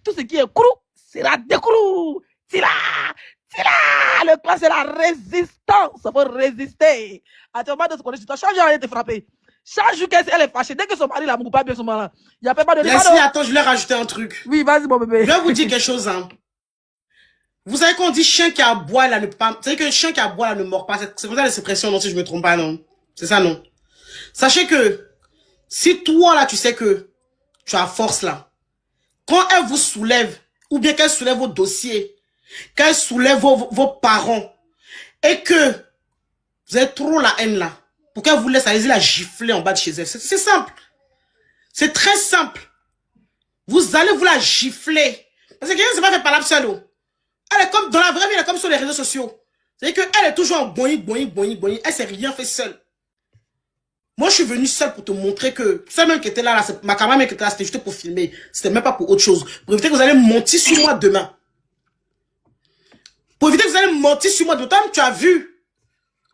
Tout ce qui est crou sera décrou. Tila, le clan, c'est la résistance. Il faut résister. À ton moment de se connaître, chaque jour, elle te frapper. Chaque jour qu'elle est fâchée, dès que son mari l'amour pas bien son mari, il n'y a pas de... Leslie, attends, je vais rajouter un truc. Oui, vas-y, mon bébé. Je vais vous dire quelque chose, hein. Vous savez qu'on dit chien qui aboie là ne pas... Vous savez que chien qui aboie là ne mord pas. C'est comme ça l'expression, non, si je me trompe pas, non. C'est ça, non. Sachez que, si toi là, tu sais que tu as force là, quand elle vous soulève, ou bien qu'elle soulève vos dossiers, qu'elle soulève vos parents, et que vous avez trop la haine là, pour qu'elle vous laisse aller la gifler en bas de chez elle. C'est simple. C'est très simple. Vous allez vous la gifler. Parce que quelqu'un ne s'est pas fait parler seul. Elle est comme, dans la vraie vie, elle est comme sur les réseaux sociaux. C'est-à-dire qu'elle est toujours en boing. Elle s'est rien fait seule. Moi, je suis venu seule pour te montrer que, celle même qui était là, ma caméra même qui était là, c'était juste pour filmer. C'était même pas pour autre chose. Pour éviter que vous allez mentir sur moi demain. Pour éviter que vous allez mentir sur moi. D'autant que tu as vu,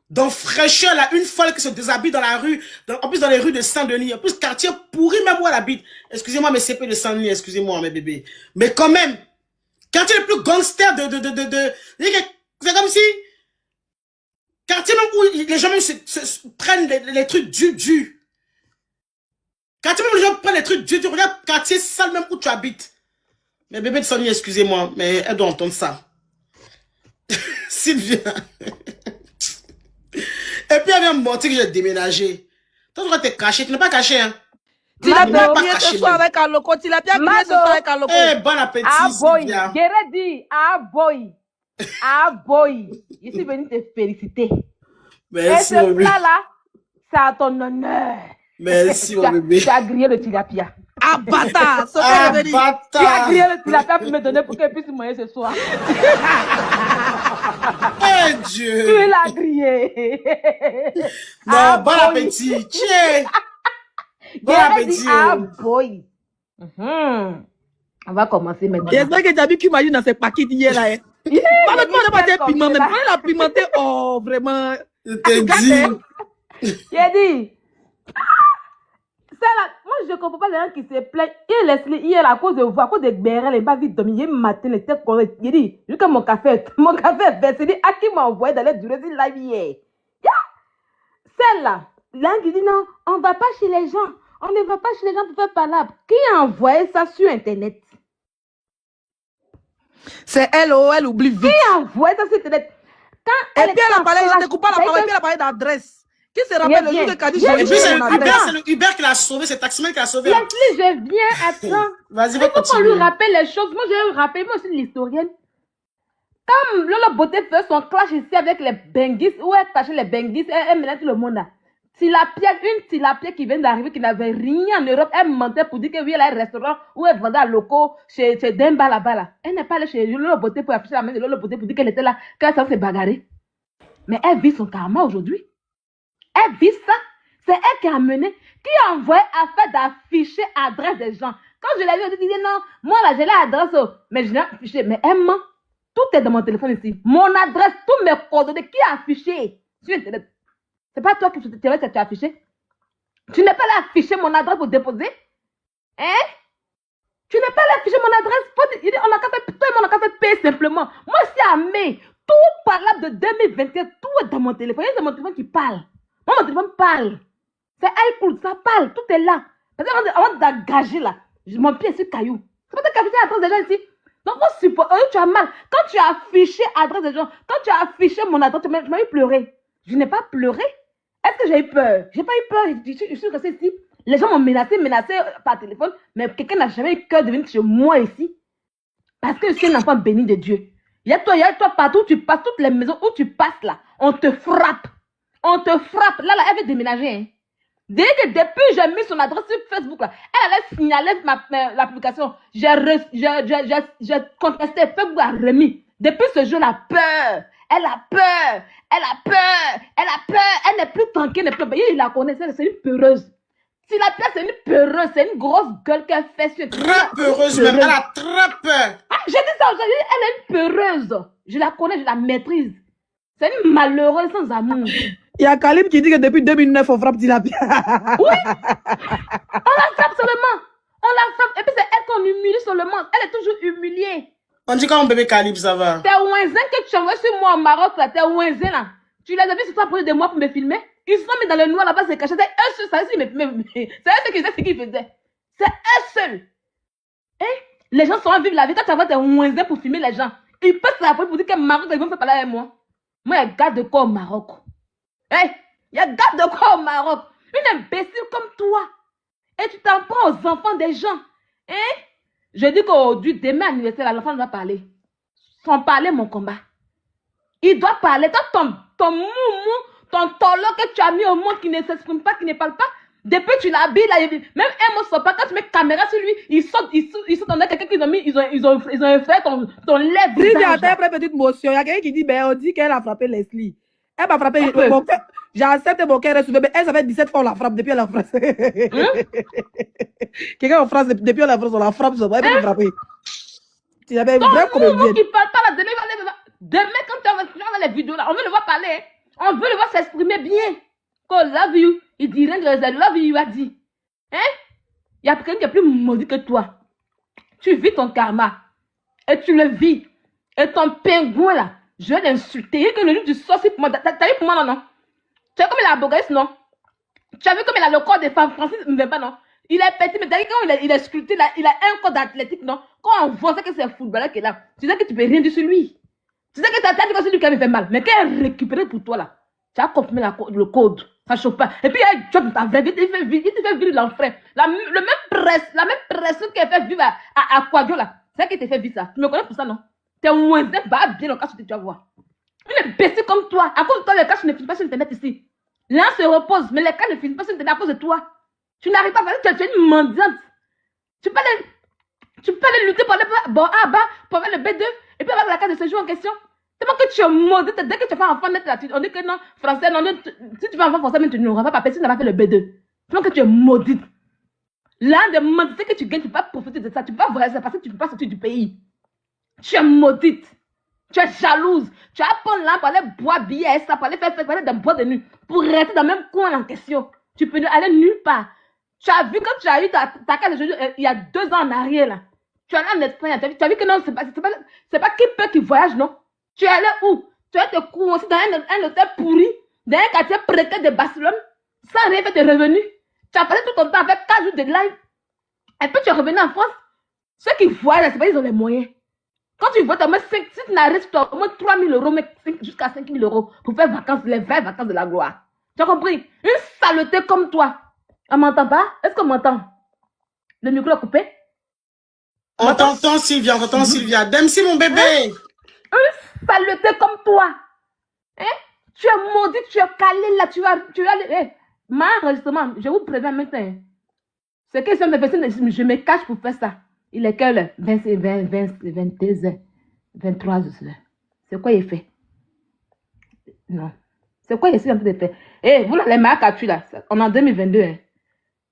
dans Fraîcheur, là, une folle qui se déshabille dans la rue, en plus dans les rues de Saint-Denis, en plus quartier pourri, même où elle habite. Excusez-moi, mes CP de Saint-Denis, excusez-moi, mes bébés. Mais quand même, quartier le plus gangster c'est comme si, quartier même où les gens même se prennent les trucs durs. Quartier même où les gens prennent les trucs durs, regarde quartier sale même où tu habites. Mes bébés de Saint-Denis, excusez-moi, mais elle doit entendre ça. Sylvia. Et puis elle vient me montrer que j'ai déménagé. Toi, tu vas te cacher. Tu n'es pas caché, hein. Tu l'as bien crié ce soir avec Aloko. Tu l'as bien crié ce soir avec Aloko. Eh, bon appétit, Sylvia. Guéret dit, boy. Je suis venu te féliciter. Merci, et ce plat-là, c'est à ton honneur. Merci, mon bébé. Tu as grillé le tilapia. Ah, bâtard. Tu as grillé le tilapia pour me donner pour qu'elle puisse manger ce soir. Eh Dieu! Tu l'as grillé. Non, bon appétit. Tiens! Bon appétit. Boy. On va commencer maintenant. J'espère que tu as vu qu'il m'a dit dans ses paquets d'hier là. Parle-moi de pas des piments, même. Elle a pimenté, oh, vraiment. Je t'ai dit. J'ai dit. Moi, je ne comprends pas les gens qui se plaignent. Hier, à cause de vous, à cause de Bérel, il m'a vite dormi. Hier matin, il était correct. Il dit, vu que mon café est versé. Il dit, à qui m'a envoyé d'aller durer une live hier? Celle-là, l'un qui dit, non, on ne va pas chez les gens. On ne va pas chez les gens pour faire palabre. Qui a envoyé ça sur Internet? C'est elle, elle oublie vite. Qui a envoyé ça sur Internet? Et puis elle a parlé, je ne coupe pas la parole, et puis elle a parlé d'adresse. Qui se rappelle le jour de Kadi? Et puis c'est le Uber qui l'a sauvé, c'est Taximan qui l'a sauvé. Leslie, je viens, attends. Vas-y, il faut qu'on lui rappelle les choses. Moi, je vais rappeler, moi aussi, l'historienne. Comme Lola Beauté fait son clash ici avec les Benguis, où elle cachait les Benguis, elle menait tout le monde là. Une tilapia qui vient d'arriver, qui n'avait rien en Europe, elle mentait pour dire que oui, elle a un restaurant où elle vendait à locaux chez Demba là-bas là. Elle n'est pas allée chez Lola Beauté pour afficher la main de Lola Beauté pour dire qu'elle était là, qu'elle s'est bagarrée. Mais elle vit son karma aujourd'hui. Elle vit ça. C'est elle qui a mené, qui a envoyé à faire d'afficher l'adresse des gens. Quand je l'ai vu, elle dit non, moi là j'ai l'adresse, mais je l'ai affiché. Mais elle ment. Tout est dans mon téléphone ici. Mon adresse, tous mes coordonnées, qui a affiché sur Internet? C'est pas toi qui as affiché. Tu n'es pas là afficher mon adresse pour déposer. Hein? Tu n'es pas là afficher mon adresse. On a qu'à faire, toi et moi, on a qu'à faire payer simplement. Moi, c'est à mai. Tout parlable de 2021, tout est dans mon téléphone. Il y a mon téléphone qui parle. Moi, mon téléphone parle. C'est elle cool, ça parle. Tout est là. Parce que avant d'engager là, mon pied est sur caillou. C'est pas qu'afficher l'adresse des gens ici. Donc, tu as mal. Quand tu as affiché l'adresse des gens, quand tu as affiché mon adresse, tu m'as eu pleurer. Je n'ai pas pleuré. Est-ce que j'ai eu peur? J'ai pas eu peur. Je suis restée ici. Les gens m'ont menacé par téléphone, mais quelqu'un n'a jamais eu cœur de venir chez moi ici. Parce que je suis un enfant béni de Dieu. Il y a toi partout où tu passes, toutes les maisons où tu passes là, on te frappe. On te frappe. Là, elle veut déménager. Hein. Dès que depuis j'ai mis son adresse sur Facebook là, elle avait signalé l'application. J'ai contesté, Facebook a remis. Depuis ce jour, elle a peur. Elle a peur. Elle a peur. Elle a peur. Elle n'est plus tranquille, elle n'est plus... Il la connaît, c'est une peureuse. Si la place c'est une peureuse, c'est une grosse gueule qu'elle fait sur... Très peureuse même, elle a très peur. Ah, j'ai dit ça aujourd'hui, elle est une peureuse. Je la connais, je la maîtrise. C'est une malheureuse sans amour. Il y a Kalim qui dit que depuis 2009, on frappe Tilapia. Oui. On la frappe seulement. On la frappe. Et puis c'est elle qu'on humilie sur le monde. Elle est toujours humiliée. On dit quand mon bébé calibre, ça va. Tes ouinzins que tu envoies sur moi au Maroc, là, tes ouinzins là. Tu les as vus sur toi pour de moi pour me filmer. Ils se sont mis dans le noir là-bas, c'est caché. C'est eux seuls, ça, c'est eux qui faisaient ce qu'ils faisaient. C'est eux seuls. Hein? Les gens sont en vivre la vie. Quand tu envoies tes ouinzins pour filmer les gens, ils peuvent s'appeler pour dire que Maroc, ils vont faire parler avec moi. Moi, il y a garde de corps au Maroc. Hein? Il y a garde de corps au Maroc. Une imbécile comme toi. Et tu t'en prends aux enfants des gens. Hein? Je dis qu'aujourd'hui, demain anniversaire, l'enfant doit parler. Sans parler, mon combat. Il doit parler. Quand ton moumou, ton tolo que tu as mis au monde qui ne s'exprime pas, qui ne parle pas, depuis que tu l'habilles, là, même un mot sort pas. Quand tu mets caméra sur lui, il saute en a quelqu'un qui ont mis, ils ont fait ton lèvre. Sylvia, t'as une petite motion. Il y a quelqu'un qui dit, ben, on dit qu'elle a frappé Leslie. Elle m'a frappé. J'accepte mon cœur reste mais elle, ça fait 17 fois on la frappe depuis elle a frappé. Quelqu'un en France, depuis elle a frappé, on la frappe, elle peut me frapper. Tu avais une vraie comédienne. Qui parle pas là, demain, quand tu vas les vidéos là, on veut le voir parler. On veut le voir s'exprimer bien. Qu'on love you, il dit rien de I love you, il a dit. Hein? Il y a quelqu'un qui est plus maudit que toi. Tu vis ton karma. Et tu le vis. Et ton pingouin là, je vais l'insulter. Et que le livre du sorcier pour moi, t'as vu pour moi, non? Tu as vu comme il a bogasse, non? Tu as vu comme il a le corps des femmes françaises, mais pas, non? Il est petit, mais t'as vu quand il est sculpté là, il a un corps d'athlétique, non? Quand on voit ça que c'est un footballeur qui est là, tu sais que tu peux rien dire sur lui. Tu sais que t'as dit que c'est lui qui me fait mal. Mais quand il est récupéré pour toi là, tu as confirmé le code. Ça chauffe pas. Et puis il job ta vraie vie, il te fait vivre l'enfer. La même pression qu'il fait vivre à Quadio là, c'est elle qui te fait vivre ça. Tu me connais pour ça, non? T'es moins bah bien le cas que tu vas voir. Une imbécile comme toi, à cause de toi, les cas ne finissent pas sur Internet ici. L'un se repose, mais les cas ne finissent pas sur Internet à cause de toi. Tu n'arrives pas à faire, tu es une mendiante. Tu peux aller lutter pour aller pour avoir le B2 et puis avoir la carte de séjour en question. Tellement que tu es maudite, dès que tu fais un enfant net, on dit que non, français, non, si tu fais un enfant français, mais tu n'auras pas papier, si tu n'as pas fait le B2. Tellement que tu es maudite. L'un des maudités que tu gagnes, tu peux pas profiter de ça, tu peux pas voyager parce que tu ne peux pas sortir du pays. Tu es maudite. Tu es jalouse. Tu as pris là pour aller boire billet, ça, pour aller faire des boîtes de nuit, pour rester dans le même coin en question. Tu peux aller nulle part. Tu as vu quand tu as eu ta carte de séjour il y a 2 ans en arrière, là. Tu es allé en Espagne, tu as vu que non, c'est pas qui peut qui voyage, non? Tu es allé où? Tu as été coincé dans un hôtel pourri, dans un quartier précaire de Barcelone, sans rien faire de revenus. Tu as passé tout ton temps avec 4 jours de live. Et puis tu es revenu en France. Ceux qui voyagent, c'est pas qu'ils ont les moyens. Quand tu vois, si tu n'arrives pas, au moins 3 000 euros, mais jusqu'à 5 000 euros pour faire vacances, les vraies vacances de la gloire. Tu as compris? Une saleté comme toi. On m'entend pas? Est-ce qu'on m'entend? Le micro est coupé? On t'entend, Sylvia, on t'entend, Sylvia. Dempsey, mon bébé! Une saleté comme toi. Hein? Tu es maudit, tu es calé là, tu vas ma enregistrement, je vous préviens maintenant. C'est que je me cache pour faire ça. Il est quelle heure? 22 heures, 23 heures. C'est quoi il fait? Non. C'est quoi ici en train de faire? Eh, vous là, les marques à tu là, on est en 2022. Hein.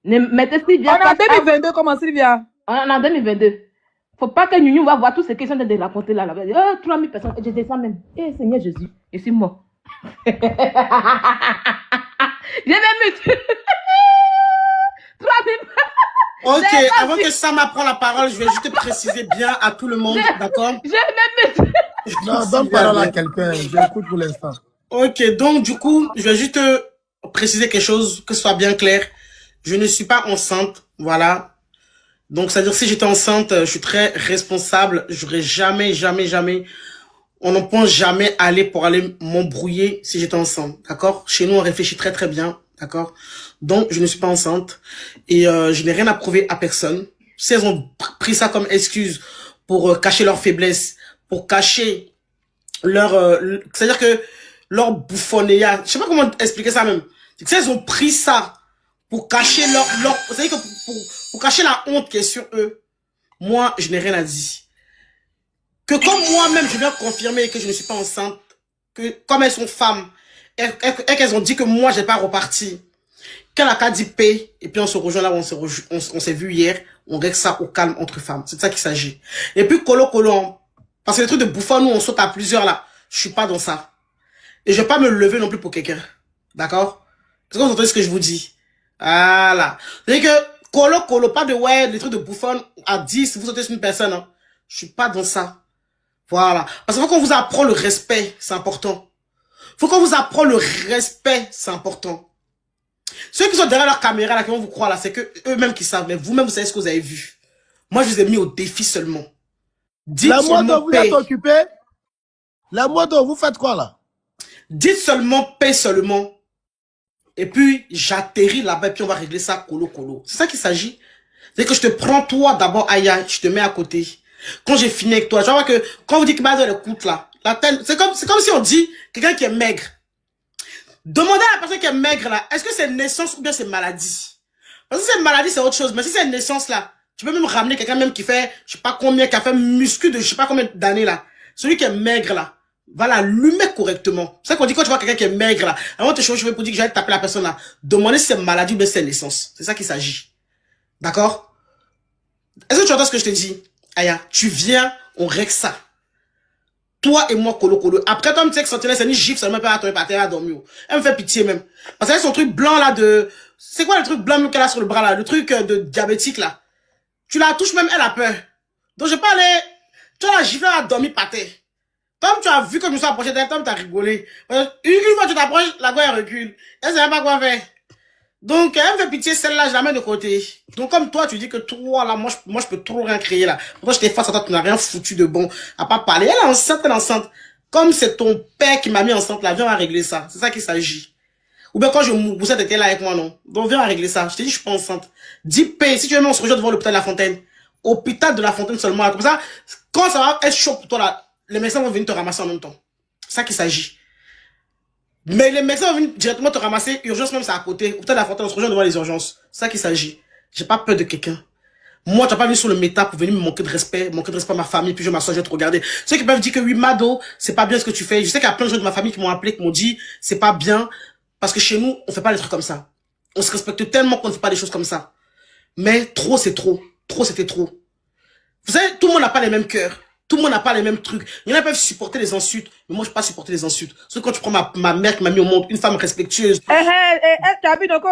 Mettez Sylvia. On est en 2022, comment Sylvia? On est en 2022. Faut pas que Nunu va voir tout ce qu'ils sont en train de raconter là. 3 000 personnes, je descends même. Eh, Seigneur Jésus, je suis mort. Je vais me tuer. 3 000 Ok, avant que Sam prenne la parole, je vais juste préciser bien à tout le monde, d'accord? Je vais me tuer. Non, donne parole à quelqu'un, j'écoute pour l'instant. Ok, donc du coup, je vais juste préciser quelque chose, que ce soit bien clair. Je ne suis pas enceinte, voilà. Donc, c'est-à-dire si j'étais enceinte, je suis très responsable. J'aurais jamais, on n'en pense jamais aller pour aller m'embrouiller si j'étais enceinte, d'accord? Chez nous, on réfléchit très très bien, d'accord? Donc, je ne suis pas enceinte et je n'ai rien à prouver à personne. Si elles ont pris ça comme excuse pour cacher leur faiblesse, pour cacher leur... c'est-à-dire que leur bouffonnéa, je sais pas comment expliquer ça même. C'est que si elles ont pris ça pour cacher c'est-à-dire que pour cacher la honte qui est sur eux, moi, je n'ai rien à dire. Que comme moi-même, je viens confirmer que je ne suis pas enceinte, que comme elles sont femmes, et qu'elles ont dit que moi, j'ai pas reparti, qu'elle a qu'à dit paix, et puis on se rejoint là où on s'est vu hier, on règle ça au calme entre femmes. C'est de ça qu'il s'agit. Et puis, colo, parce que les trucs de bouffon, nous, on saute à plusieurs là. Je suis pas dans ça. Et je vais pas me lever non plus pour quelqu'un. D'accord? Est-ce que vous entendez ce que je vous dis? Voilà. C'est que, Colo, pas de ouais, des trucs de bouffon à 10, vous sautez sur une personne. Hein. Je suis pas dans ça. Voilà. Parce qu'il faut qu'on vous apprend le respect, c'est important. Faut qu'on vous apprend le respect, c'est important. Ceux qui sont derrière leur caméra, là, qui vont vous croire, là, c'est que eux-mêmes qui savent, mais vous-même, vous savez ce que vous avez vu. Moi, je vous ai mis au défi seulement. Dites La moto, seulement vous êtes paix. occupé? La moto, vous faites quoi là? Dites seulement paix seulement. Et puis, j'atterris là-bas et puis on va régler ça colo. C'est ça qu'il s'agit. C'est que je te prends toi d'abord, Aya, je te mets à côté. Quand j'ai fini avec toi, je vois que quand vous dites que Mado elle écoute là, c'est comme si on dit quelqu'un qui est maigre. Demandez à la personne qui est maigre là, est-ce que c'est naissance ou bien c'est maladie? Parce que si c'est maladie, c'est autre chose. Mais si c'est naissance là, tu peux même ramener quelqu'un même qui fait, je sais pas combien, qui a fait muscu de je sais pas combien d'années là. Celui qui est maigre là, va l'allumer correctement. C'est ça qu'on dit quand tu vois quelqu'un qui est maigre là, avant de te chauffer pour dire que j'allais taper la personne là, demandez si c'est maladie ou bien c'est naissance. C'est ça qu'il s'agit. D'accord? Est-ce que tu entends ce que je te dis? Aya, tu viens, on règle ça. Toi et moi, colo. Après, toi, tu sais que Sentinelle, c'est une gifle seulement pas à tomber par terre à dormir. Elle me fait pitié même. Parce qu'elle a son truc blanc là de... C'est quoi le truc blanc qu'elle a sur le bras là? Le truc de diabétique là. Tu la touches même, elle a peur. Donc je peux aller... Tu as la gifle à dormir par terre. Tom, tu as vu que je me suis approché d'elle, Tom, t'as rigolé. Une fois que tu t'approches, la gueule recule. Elle sait même pas quoi faire. Donc, elle me fait pitié, celle-là, je la mets de côté. Donc, comme toi, tu dis que toi, là, moi, je peux trop rien créer, là. Moi, je t'ai face à toi, tu n'as rien foutu de bon à pas parler. Elle est enceinte. Comme c'est ton père qui m'a mis enceinte, là, viens, on va régler ça. C'est ça qu'il s'agit. Ou bien quand je moussais, t'étais là avec moi, non? Donc, viens, on va régler ça. Je t'ai dit, je suis pas enceinte. Dis paix. Si tu veux, on se rejoint devant l'hôpital de la Fontaine. Hôpital de la Fontaine seulement, là. Comme ça, quand ça va être chaud pour toi, là, les médecins vont venir te ramasser en même temps. C'est ça qu'il s'agit. Mais les médecins vont venir directement te ramasser. Urgence même, c'est à côté. Hôpital de la Fontaine, on se rejoint devant les urgences. C'est ça qu'il s'agit. J'ai pas peur de quelqu'un. Moi, tu n'as pas venu sur le méta pour venir me manquer de respect à ma famille, puis je m'assois, je vais te regarder. Ceux qui peuvent dire que oui, Mado, c'est pas bien ce que tu fais. Je sais qu'il y a plein de gens de ma famille qui m'ont appelé, qui m'ont dit, c'est pas bien, parce que chez nous, on fait pas des trucs comme ça. On se respecte tellement qu'on ne fait pas des choses comme ça. Mais trop, c'est trop. Trop, c'était trop. Vous savez, tout le monde n'a pas les mêmes cœurs. Tout le monde n'a pas les mêmes trucs. Il y en a qui peuvent supporter les insultes, mais moi, je peux pas supporter les insultes. Sauf que quand tu prends ma mère qui m'a mis au monde, une femme respectueuse. Tu as vu, donc,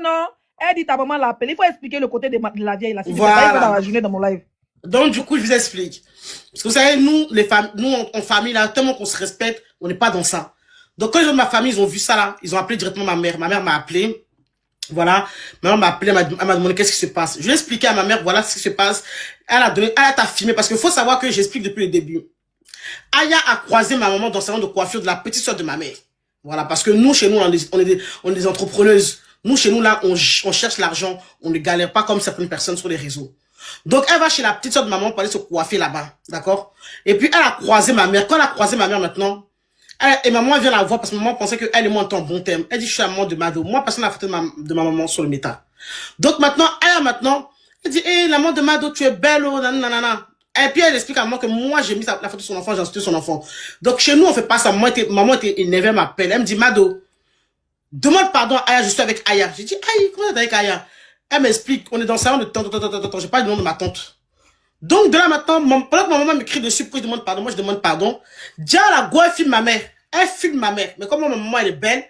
non, elle dit ta maman l'a appelé. Il faut expliquer le côté de la vieille là. Voilà. Dans la journée dans mon live. Donc, du coup, je vous explique. Parce que vous savez, nous, les femmes, nous, en famille, là, tellement qu'on se respecte, on n'est pas dans ça. Donc, quand les gens de ma famille, ils ont vu ça, là, ils ont appelé directement ma mère. Ma mère m'a appelé. Voilà. Ma mère m'a appelé, elle m'a demandé qu'est-ce qui se passe. Je lui ai expliqué à ma mère, voilà ce qui se passe. Elle a filmé, parce qu'il faut savoir que j'explique depuis le début. Aya a croisé ma maman dans le salon de coiffure de la petite soeur de ma mère. Voilà, parce que nous, chez nous, on est des entrepreneuses. Nous, chez nous, là, on cherche l'argent, on ne galère pas comme certaines personnes sur les réseaux. Donc, elle va chez la petite soeur de maman pour aller se coiffer là-bas, d'accord? Et puis, elle a croisé ma mère. Quand elle a croisé ma mère maintenant, et maman vient la voir parce que maman pensait qu'elle et moi, on était en bon terme. Elle dit, je suis la maman de Mado. Moi, personne n'a photo de ma maman sur le méta. Donc, maintenant, elle dit, hé, la maman de Mado, tu es belle, oh, nanana. Et puis, elle explique à moi que moi, j'ai mis la photo de son enfant, j'ai insulté son enfant. Donc, chez nous, on fait pas ça. Maman était énervée, elle m'appelle. Elle me dit, Mado, demande pardon à Aya, je suis avec Aya. J'ai dit, aïe, comment t'es avec Aya? Elle m'explique, on est dans le salon de j'ai pas le nom de ma tante. Donc, de là maintenant, pendant que ma maman me crie dessus, pourquoi je demande pardon, moi je demande pardon. Dia la go, elle filme ma mère. Elle filme ma mère. Mais comme ma maman, elle est belle,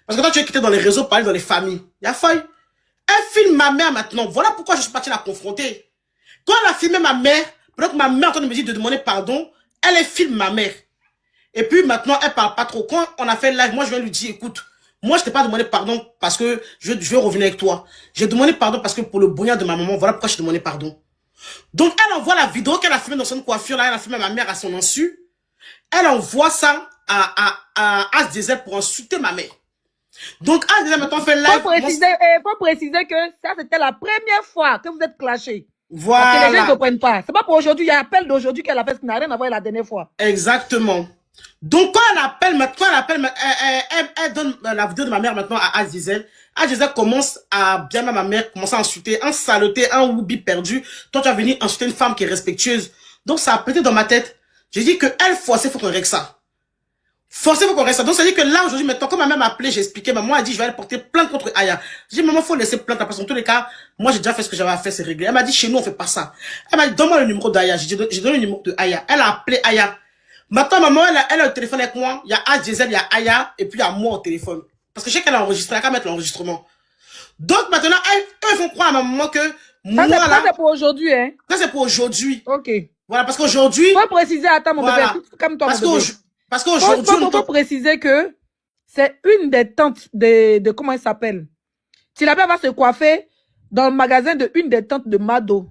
parce que toi, tu es quitté dans les réseaux, parler dans les familles. Il y a faille. Elle filme ma mère maintenant. Voilà pourquoi je suis parti la confronter. Quand elle a filmé ma mère, pendant que ma mère est en train de me dire de demander pardon, elle filme ma mère. Et puis maintenant, elle parle pas trop. Quand on a fait live, moi je viens lui dire, écoute, moi je t'ai pas demandé pardon parce que je veux revenir avec toi. J'ai demandé pardon parce que pour le bonheur de ma maman, voilà pourquoi j'ai demandé pardon. Donc elle envoie la vidéo qu'elle a filmée dans son coiffure, là, elle a filmé ma mère à son insu. Elle envoie ça à As Diesel pour insulter ma mère. Donc As Diesel maintenant fait live. Faut préciser que ça c'était la première fois que vous êtes clashés. Voilà. Parce que les gens ne comprennent pas. C'est pas pour aujourd'hui, il y a appel d'aujourd'hui qu'elle a fait ce qui n'a rien à voir la dernière fois. Exactement. Donc quand elle donne la vidéo de ma mère maintenant à As Diesel. As Diesel commence à bien ma mère, commence à insulter, un saleté, un woubi perdu. Toi tu vas venir insulter une femme qui est respectueuse. Donc ça a pété dans ma tête. J'ai dit que elle forcée, faut qu'on règle ça. Forcé, faut qu'on règle ça. Donc ça dit que là aujourd'hui maintenant, quand ma mère m'a appelé, j'ai expliqué, maman a dit je vais aller porter plainte contre Aya. J'ai dit maman faut laisser plainte parce qu'en tous les cas, moi j'ai déjà fait ce que j'avais à faire, c'est réglé. Elle m'a dit chez nous on fait pas ça. Elle m'a dit donne-moi le numéro d'Aya. J'ai donné le numéro de Aya. Elle a appelé Aya. Maintenant maman elle a le téléphone avec moi. Il y a As Diesel, il y a Aya et puis il y a moi au téléphone. Parce que je sais qu'elle a enregistré, elle a qu'à mettre l'enregistrement. Donc maintenant, eux vont croire à ma maman que Ça, moi c'est là, pour aujourd'hui, hein. ça c'est pour aujourd'hui. Ok. Voilà, parce qu'aujourd'hui, Faut préciser, attends, mon voilà. bébé. Comme toi, Parce mon bébé. qu'aujourd'hui, Faut préciser que c'est une des tantes de comment elle s'appelle. Tilapia va se coiffer dans le magasin de une des tantes de Mado.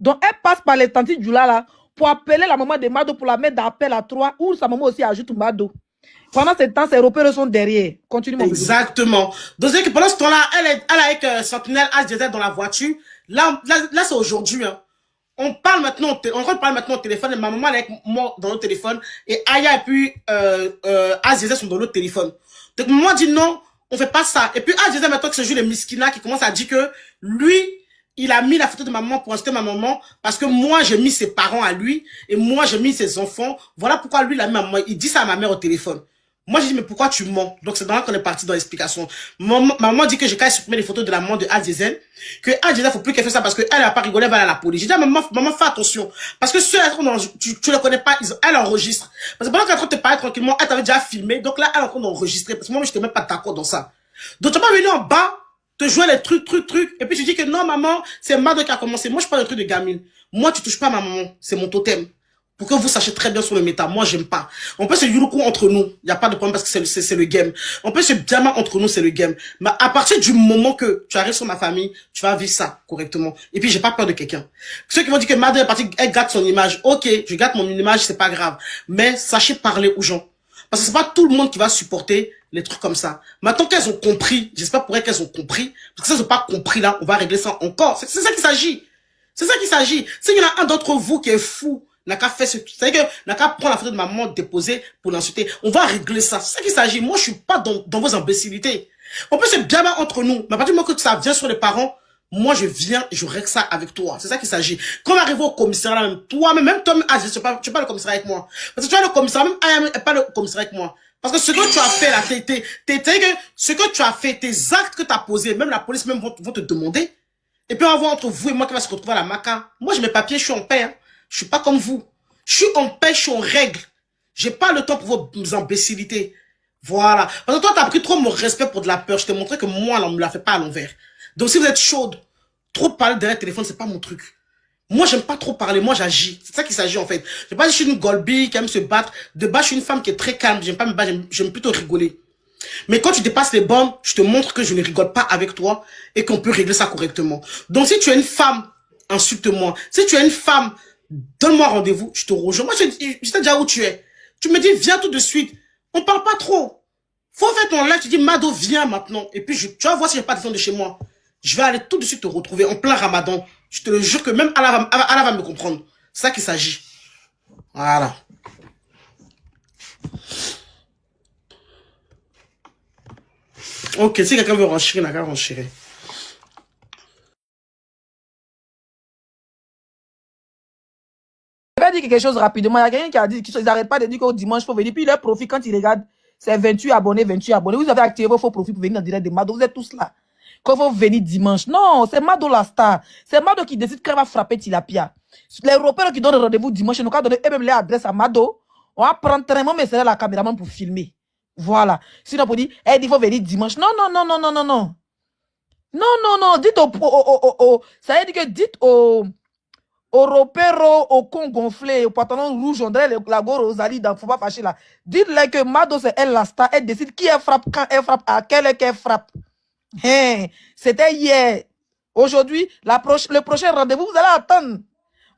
Donc, elle passe par les tantes Djoula là pour appeler la maman de Mado pour la mettre d'appel à 3 ou sa maman aussi ajoute Mado. Pendant ce temps, ces repères sont derrière. Continue, mon bébé. Exactement. Donc, c'est que pendant ce temps-là, elle est avec Sentinelle H dans la voiture. Là c'est aujourd'hui. Hein. On parle maintenant au téléphone. Et ma maman elle est avec moi dans le téléphone. Et Aya et puis H sont dans l'autre téléphone. Donc, maman dit non, on fait pas ça. Et puis H maintenant que c'est juste les miskina qui commence à dire que lui, il a mis la photo de maman pour insulter ma maman parce que moi, j'ai mis ses parents à lui et moi, j'ai mis ses enfants. Voilà pourquoi lui, il a mis maman. Il dit ça à ma mère au téléphone. Moi, j'ai dit, mais pourquoi tu mens? Donc, c'est dans là qu'on est parti dans l'explication. Maman dit que j'ai qu'à supprimer les photos de la maman de Al-Diesel. Que Al-Diesel, faut plus qu'elle fasse ça parce qu'elle n'a pas rigolé, elle va aller à la police. J'ai dit, ah, maman, fais attention. Parce que ceux tu les connais pas, elle enregistre. Parce que pendant qu'elle est en train de te parler tranquillement, elle t'avait déjà filmé. Donc là, elle est en train d'enregistrer. Parce que moi, je n'étais même pas d'accord dans ça. Donc, tu vas pas venir en bas, te jouer les trucs. Et puis, tu dis que non, maman, c'est Mado qui a commencé. Moi, je parle de trucs de gamine. Moi, tu touches pas ma maman. C'est mon totem. Pour que vous sachiez très bien sur le méta. Moi, j'aime pas. On peut se yuruku entre nous. Il n'y a pas de problème parce que c'est le game. On peut se diamant entre nous, c'est le game. Mais à partir du moment que tu arrives sur ma famille, tu vas vivre ça correctement. Et puis, j'ai pas peur de quelqu'un. Ceux qui vont dire que Mado est parti, elle gâte son image. Ok, je gâte mon image, c'est pas grave. Mais sachez parler aux gens. Parce que c'est pas tout le monde qui va supporter les trucs comme ça. Maintenant qu'elles ont compris, j'espère pour elles qu'elles ont compris. Parce que si elles n'ont pas compris là, on va régler ça encore. C'est ça qu'il s'agit. C'est ça qu'il s'agit. S'il y en a un d'entre vous qui est fou, n'a qu'à faire c'est-à-dire que n'a qu'à prendre la photo de maman déposée pour l'insulter. On va régler ça. C'est ça qu'il s'agit. Moi, je suis pas dans vos imbécilités. On peut se bien battre entre nous. Mais à partir du moment que ça vient sur les parents, moi, je viens et je règle ça avec toi. C'est ça qu'il s'agit. Quand on arrive au commissariat, même toi, même toi, tu pas le commissariat avec moi. Parce que tu as le commissariat, même pas le commissariat avec moi. Parce que ce que tu as fait là, ce que tu as fait, tes actes que tu as posés, même la police même vont te demander. Et puis on va voir entre vous et moi qui va se retrouver à la maca. Moi, j'ai mes papiers, je suis en paix. Hein. Je suis pas comme vous. Je suis en paix, je suis en règle. J'ai pas le temps pour vos imbécilités. Voilà. Parce que toi, t'as pris trop mon respect pour de la peur. Je t'ai montré que moi, on me la fait pas à l'envers. Donc, si vous êtes chaude, trop parler derrière le téléphone, c'est pas mon truc. Moi, j'aime pas trop parler. Moi, j'agis. C'est ça qu'il s'agit, en fait. Je pas dire que je suis une golby qui aime se battre. De base, je suis une femme qui est très calme. J'aime pas me battre. J'aime plutôt rigoler. Mais quand tu dépasses les bornes, je te montre que je ne rigole pas avec toi et qu'on peut régler ça correctement. Donc, si tu es une femme, insulte-moi. Si tu es une femme, donne-moi rendez-vous, je te rejoins. Moi, je sais déjà où tu es. Tu me dis, viens tout de suite. On parle pas trop. Faut faire ton live, tu dis, Mado, viens maintenant. Et puis, tu vas voir si j'ai pas de temps de chez moi. Je vais aller tout de suite te retrouver en plein Ramadan. Je te le jure que même Allah va me comprendre. C'est ça qu'il s'agit. Voilà. Ok, si quelqu'un veut renchérir, il n'a qu'à renchérir. Je vais dire quelque chose rapidement. Il y a quelqu'un qui a dit qu'ils n'arrêtent pas de dire qu'au dimanche, il faut venir. Puis leur profit, quand ils regardent, c'est 28 abonnés, 28 abonnés. Vous avez activé vos faux profits pour venir en direct de Mado. Vous êtes tous là. Quand vous venez dimanche. Non, c'est Mado la star. C'est Mado qui décide qu'elle va frapper Tilapia. Les Européens qui donnent rendez-vous dimanche, nous allons donner eux-mêmes les adresses à Mado. On va prendre très mais c'est la caméraman pour filmer. Voilà. Sinon, pour dire, elle dit, il faut venir dimanche. Non, non, non, non, non, non, non. Non, non, non. Dites ça veut dire que dites au repéro, au con gonflé, au pantalon rouge, on dirait la go Rosalie, il ne faut pas fâcher là. Dites-leur que Mado, c'est elle la star. Elle décide qui elle frappe, quand elle frappe, à quelle heure qu'elle frappe. Hein, c'était hier. Aujourd'hui, le prochain rendez-vous, vous allez attendre.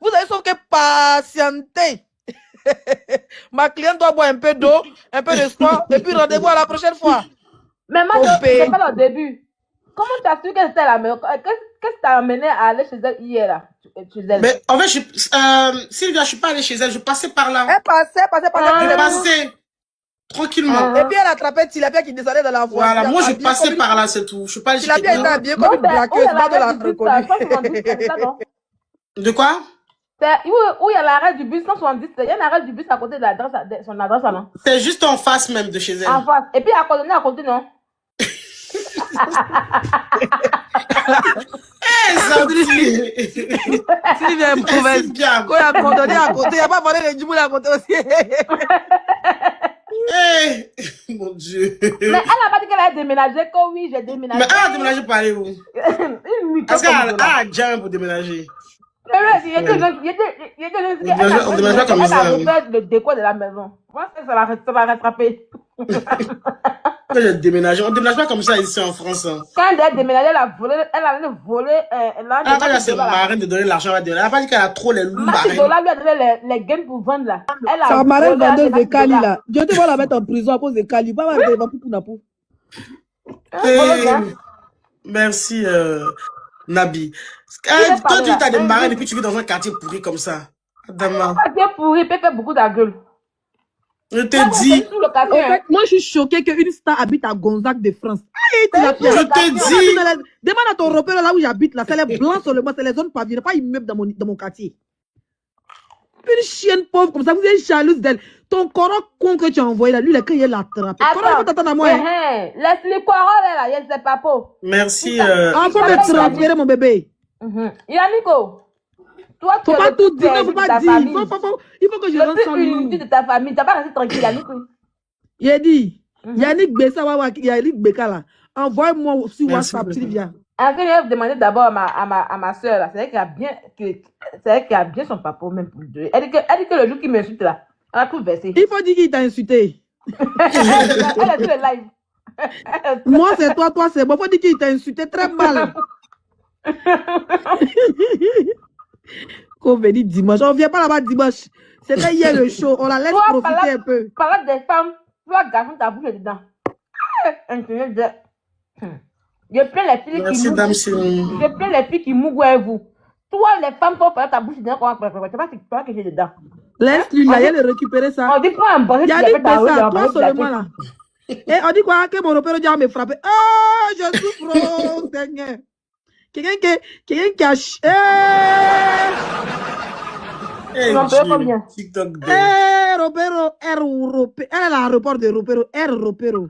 Vous allez sauf que patienter. Ma cliente doit boire un peu d'eau, un peu de sport, et puis rendez-vous à la prochaine fois. Mais moi, c'est pas le début. Comment tu as su qu'elle était la meilleure? Qu'est-ce qui t'a amené à aller chez elle hier là? Chez elle? Mais en fait, Sylvia, je suis pas allée chez elle, je passais par là. Elle passait par là. Je passais tranquillement. Et puis elle attrapait Tilapia qui descendait dans la voie. Voilà, moi je passais par là, c'est tout. Je suis pas allée chez Tilapia était habillée comme une blagueuse. Mado l'a reconnu. De quoi? Où il y a l'arrêt du bus 170, il y a un arrêt du bus à côté de l'adresse, son adresse, non? C'est juste en face même de chez elle. En face. Et puis à côté, non? S'il vient province, quand il y a condamné à côté, il n'y a pas parlé de Djiboula à côté aussi. Eh, mon Dieu. Mais elle a pas dit qu'elle allait déménager, que oui, j'ai déménagé. Mais elle a déménagé pour aller où? Une mytho Est-ce comme qu'elle ça. a déjà pour déménager? Elle On déménage pas comme ça. a refait le déco de la maison. Moi, ça va rattraper. Quand j'ai déménagé, on déménage pas comme ça ici en France. Hein. Quand elle a déménagé, elle a volé. Ah, quand c'est marraine de donner l'argent, elle n'a pas dit qu'elle a trop les loups marraines. Dola lui a donné les gains pour vendre là. Elle a Sa marraine volé vendeuse de $100. Cali là. Je te vois la mettre en prison à cause de Cali. Pas mal de pour Napo. Merci, Nabi. est Toi, tu parlé, as des là. marraines et puis tu vis dans un quartier pourri comme ça. Adama. Quartier pourri, peut faire beaucoup de gueule. Je te dis, Sous le En quartier, hein. fait, moi je suis choquée qu'une star habite à Gonzague de France. Aïe, tu l'as C'est je fait. te dis. Demande à ton repère là où j'habite là. C'est les blancs seulement, c'est les zones pavillonnées, pas immeubles dans mon quartier. Une chienne pauvre comme ça, vous êtes jalouse d'elle. Ton corps con que tu as envoyé là, lui, il a crié l'attraper. Corps, il va t'attendre à moi. Hein. Laisse-les paroles là, il c'est pas beau. Merci. Ah, faut me transférer mon bébé. Yannico, toi, tu Faut es pas le tout plus dire, perdu faut de pas ta dire. famille. Il faut que je Le rentre sans plus lui. inutile de ta famille, t'as pas resté tranquille, Yannico. Il a dit, Yannick Bessa, Yannick Beka là. Envoie-moi sur Merci WhatsApp, beaucoup. Sylvia. Après, je vais demander d'abord à ma soeur là. C'est elle qui a bien son papa même pour Dieu. Elle dit que le jour qu'il m'insulte là, elle a tout versé. Il faut dire qu'il t'a insulté. Elle a dit le live. Moi, c'est toi, c'est moi. Il faut dire qu'il t'a insulté très mal. Qu'on venait dimanche. On ne vient pas là-bas dimanche. C'était hier le show. On la laisse Toi, profiter un peu. Parle des femmes, toi, garçon, ta bouche dedans. Je plains les filles Merci, qui dame. mouillent. Je plains les filles qui mouillent avec vous. Toi, les femmes, faut faire ta bouche dedans. Tu pas que j'ai dedans. Laisse-lui là, il a récupérer ça. On dit prends un bon. Il a dit que ça, toi seulement là. Et on dit quoi? Que mon repère doit me frapper. Oh, je souffre, oh, Seigneur. Quelqu'un qui a. Eh, Non, Dieu, combien? TikTok de- Robero, elle a l'aéroport de Robero, Robero.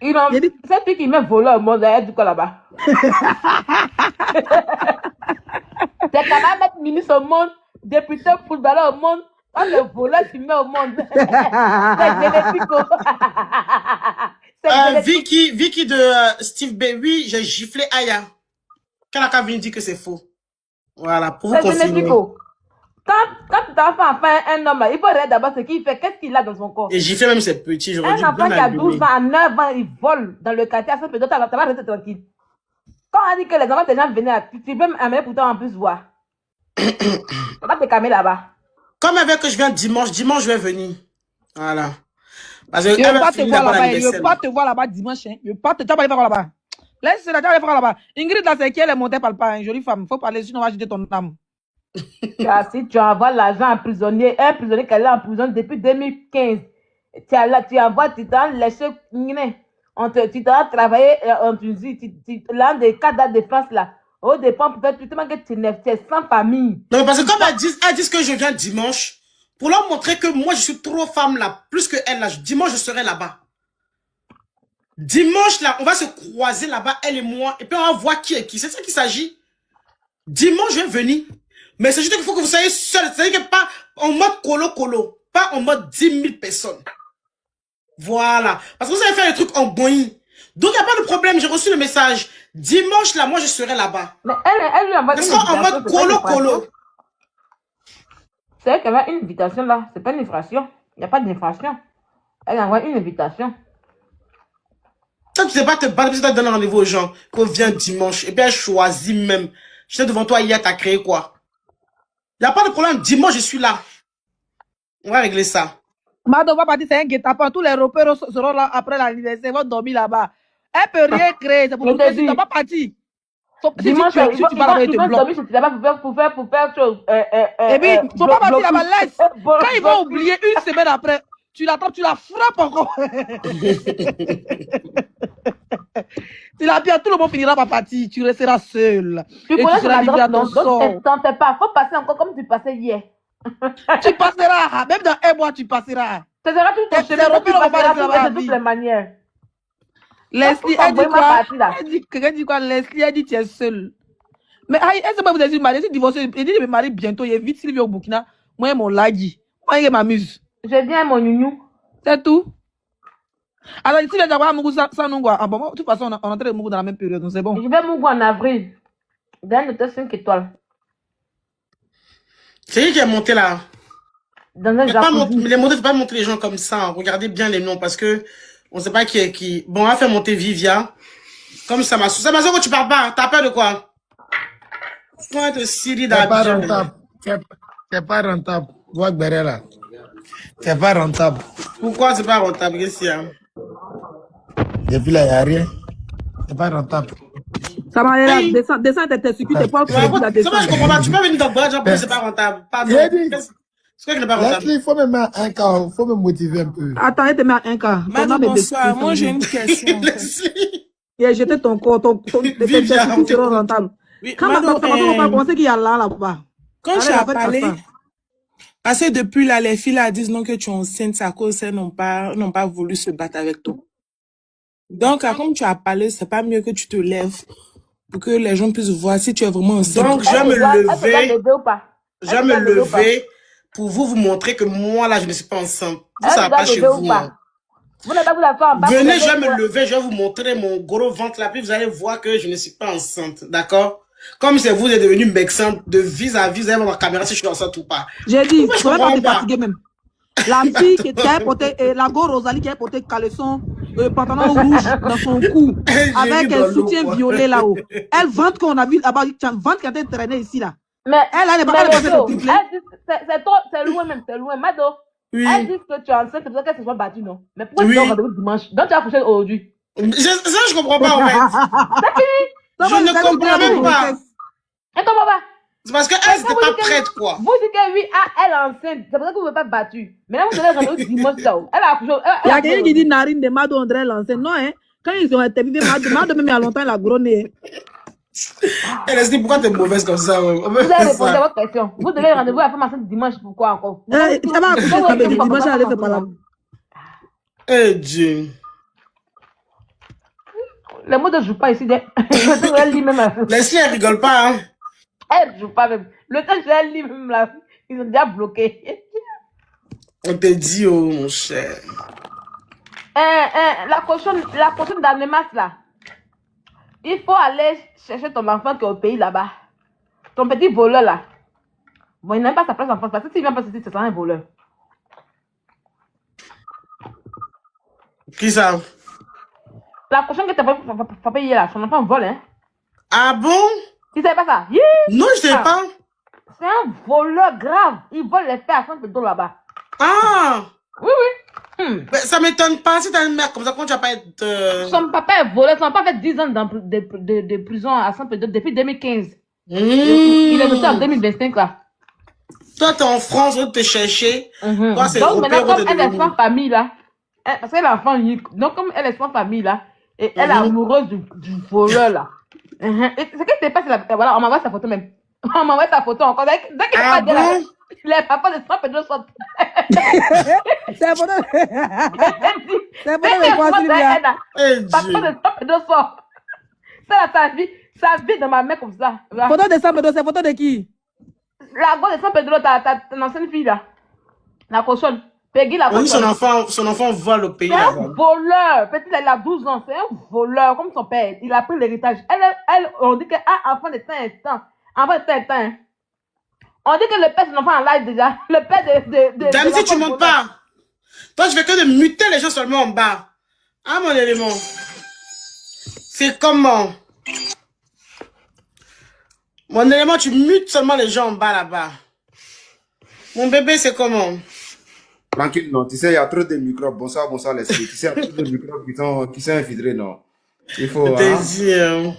Il a dit- cette fille qui met voleur au monde, elle dit quoi là-bas? C'est quand même mettre ministre au monde, député footballeur au monde, quand le voleur tu mets au monde. C'est génétique. C'est génétique. Vicky de Steve B. Oui, j'ai giflé Aya. Quand la cave vient dire que c'est faux. Voilà, pour vous C'est confirmer. génétique. Quand tu t'as fait un homme là, il faut regarder d'abord ce qu'il fait, qu'est-ce qu'il a dans son corps. Et giflé même ses petits, j'aurais Un dû enfant bien qui a 12 allumer. ans, à 9 ans, il vole dans le quartier, à ce peut-être, ça va rester tranquille. Quand on dit que les enfants des gens venaient, tu peux m'amener pourtant en plus voir. On va te calmer là-bas. Comme avec que je viens dimanche je vais venir. Voilà. Parce que Je ne elle veux va pas te finir voir d'abord là-bas. Je ne l'anniversaire. veux pas te voir là-bas dimanche. Hein. Je ne veux pas te voir là-bas. Laisse la aller voir là-bas. Ingrid, là, c'est qui elle est montée par le pas. Une jolie femme. Il faut parler, sinon on va jeter ton âme. Si tu envoies l'argent à un prisonnier qui est là en prison depuis 2015, tu envoies, tu t'en laisses, tu t'en travaillé en Tunisie, l'un des cadres de France là. Au départ, peut-être que tu es sans famille. Non, parce que comme elles disent que je viens dimanche, pour leur montrer que moi, je suis trop femme là, plus que elle là, dimanche, je serai là-bas. Dimanche là, on va se croiser là-bas, elle et moi, et puis on va voir qui est qui. C'est ça qu'il s'agit. Dimanche, je vais venir. Mais c'est juste qu'il faut que vous soyez seul. C'est-à-dire que pas en mode colo-colo. Pas en mode 10 000 personnes. Voilà. Parce que vous allez faire les trucs en boing. Donc, il n'y a pas de problème. J'ai reçu le message. Dimanche, là, moi, je serai là-bas. Mais elle lui envoie une Parce qu'en invitation. mode colo-colo. C'est elle qui avait une invitation là. C'est pas une infraction. Il n'y a pas d'infraction. Elle envoie une invitation. Toi, tu ne sais pas te battre, parce que tu as donné rendez-vous aux gens. Qu'on vient dimanche. Et puis, elle choisit même. J'étais devant toi hier, t'as créé quoi? Il n'y a pas de problème. Dimanche, je suis là. On va régler ça. Mado va partir, c'est un guet-apens. Tous les repères seront là après l'anniversaire. Ils vont dormir là-bas. Elle peut rien créer. C'est pour Je nous te que tu dis. n'es pas parti. Dimanche, Si tu vas ils vont dormir chez là-bas pour faire chose. Et puis, il ne faut pas partir là-bas. Laisse. Quand ils vont oublier une semaine après, tu l'attrapes, tu la frappes encore. Tu la pierre, tout le monde finira par partir. Tu resteras seul. Tu Et connais tu seras son livré à adresse, ton non? sort. Donc, t'entends pas. Faut passer encore comme tu passais hier. Tu passeras. Même dans un mois, tu passeras. Ce sera tout ton Tes chemin. Tu repères vont pas passeras rester là-bas à de toutes vie. les manières. Leslie, Pourquoi elle dit vraiment quoi? partir là? Quelqu'un dit quoi? Leslie, elle dit tu es seule. Mais est-ce que vous êtes marié? Je suis divorcée. Il dit je me marie bientôt. Il est vite Sylvie au Burkina. Moi, mon lagi. Moi, il m'amuse. Je viens, mon nounou. C'est tout. Alors, ici, les Jaguars, Mougou, ça nous quoi. Ah bon, de toute façon, on est entré de Mougou dans la même période, donc c'est bon. Je vais Mougou en avril. Gagne de 5 étoiles. C'est qui est monté là? Dans un Mais pas jacuzzi. les montrer, faut pas montrer les gens comme ça. Regardez bien les noms parce que on sait pas qui est qui. Bon, on va faire monter Vivia. Comme ça, quand tu parles pas, t'as peur de quoi? Point de Syrie C'est pas d'Abidjan. rentable. C'est pas rentable. Vois Béré là. C'est pas rentable. Pourquoi c'est pas rentable? Qu'est-ce qu'il y a? Depuis là, il n'y a rien. C'est pas rentable. Ça va aller là, Oui. descends tes testicules, t'es pas Tu vois, prévu la ça va, je descendre. comprends pas. Tu peux venir dans le bras, c'est pas rentable. Pardon. J'ai dit. C'est quoi qui n'est pas rentable? Laisse-le, il faut me mettre un cas. Il faut me motiver un peu. Attends, elle te met à un cas. Ton Madame, nom est bonsoir. dessus. Moi, j'ai une question. Laisse-le. Il a jeté ton corps, tes Viviane, testicules seront t'es- rentables. Oui, Quand madame, on va penser qu'il y a là-bas. quand Allez, tu as rappelle parlé, ça. parce que depuis là, les filles là disent non que tu es enceinte, c'est à cause qu'elles n'ont pas voulu se battre avec toi. Donc, comme tu as parlé, c'est pas mieux que tu te lèves pour que les gens puissent voir si tu es vraiment enceinte. Donc, je vais Elle me te doit lever. bébé ou pas? Je vais me lever pour vous montrer que moi, là, je ne suis pas enceinte. Vous, ça va pas chez vous. Hein. Vous n'avez pas voulu la faire en bas. Venez, je vais me lever, je vais vous montrer mon gros ventre là, puis vous allez voir que je ne suis pas enceinte, d'accord? Comme si vous êtes devenu vexante de vis-à-vis, vous allez voir la caméra si je suis enceinte ou pas. J'ai dit, Pourquoi je tu vas pas comprends te pas? fatiguer même. La fille qui avait porté, la go Rosalie qui avait porté caleçon, pantalon rouge dans son cou, J'ai avec ri dans un l'eau, soutien quoi. violet là-haut. Elle vente qu'on a vu là-bas, vente qui a été traînée ici là. Mais Elle a les mais bras, elle les a fait dos, le triplé. elle dit, c'est trop, c'est loin même, c'est loin. Mado, Oui. elle dit que tu es enceinte, c'est pour ça qu'elle se soit battue, non? Mais pourquoi Oui. tu dors rendez-vous dimanche? Donc tu as couché aujourd'hui. Ça, je comprends pas, en fait. Je ne comprends même pas. Et comment va? C'est parce qu'elle n'était pas prête, quoi. Vous dites que oui, ah, elle est enceinte. C'est pour ça que vous ne pouvez pas battue. Maintenant, vous allez rendez-vous dimanche là. Elle a accouché. Il y a quelqu'un qui dit narine de Mado André lancé. Non, hein. Quand ils ont été vivés, Mado même il y a longtemps, il a grogné. Elle se dit, pourquoi t'es mauvaise comme ça, ouais? Vous allez répondre à votre question. Vous devez rendez-vous à la femme enceinte dimanche. Pourquoi encore? Elle va accoucher samedi, dimanche, elle allait faire par là. Eh, Dieu. Les mots ne jouent pas ici. Elle dit même. Leslie, elle rigole pas, hein. Elle ne joue pas même. Le temps que elle dit même là, ils ont déjà bloqué. On te dit, oh, mon cher. La cochonne d'Anemas là. Il faut aller chercher ton enfant qui est au pays là-bas. Ton petit voleur là. Bon, il n'a pas sa place en France. Parce que s'il vient pas ici, c'est un voleur. Qui ça? La cochonne que tu as pas payé là, son enfant vole, hein. Ah bon? Tu savais pas ça? Yeah. Non, je sais pas. C'est un voleur grave. Il vole les faits à 100 $ là-bas. Ah! Oui, oui. Mais ça m'étonne pas. Si t'as une mère comme ça, comment tu vas pas être... Son papa est voleur. Son papa fait 10 ans de prison à 100 $ depuis 2015. Il est sorti en 2025 là. Toi, t'es en France, on te chercher. Toi, c'est Donc maintenant, européen, comme t'es elle est devenu. sans famille là, parce qu'elle est enfant unique, donc comme elle est sans famille là, et elle est amoureuse du voleur là. Et ce qui s'est passé là, voilà, on m'envoie sa photo même. On m'envoie sa photo encore. Dès qu'il Ah pas de là, bon? les papas de 100 $ sont. C'est un photo. C'est un photo de quoi, Sylvia? Eh, Papa Dieu. de 100 $ sort. Ça, sa vie dans ma main comme ça. Là. Photo de Sam, c'est photo de qui? La gosse de 100 $, ta ancienne fille là. La cochonne. Peggy la On dit cochonne. son enfant vole au pays C'est un là-bas. voleur. Petit, elle a 12 ans. C'est un voleur, comme son père. Il a pris l'héritage. Elle, on dit qu'elle a enfant de temps et temps. Enfant de temps et temps. Hein. On dit que le père, c'est un enfant en live déjà. Le père de Dame, si tu l'enfant montes voleur. pas. Toi, je fais que de muter les gens seulement en bas. Ah, mon élément. C'est comment? Mon élément, tu mutes seulement les gens en bas là-bas. Mon bébé, c'est comment? Tranquille, non. Tu sais, il y a trop de microbes. Bonsoir, bonsoir, les filles. Tu sais, il y a trop de microbes qui sont infiltrés, non. Il faut, Je hein, te dis, hein.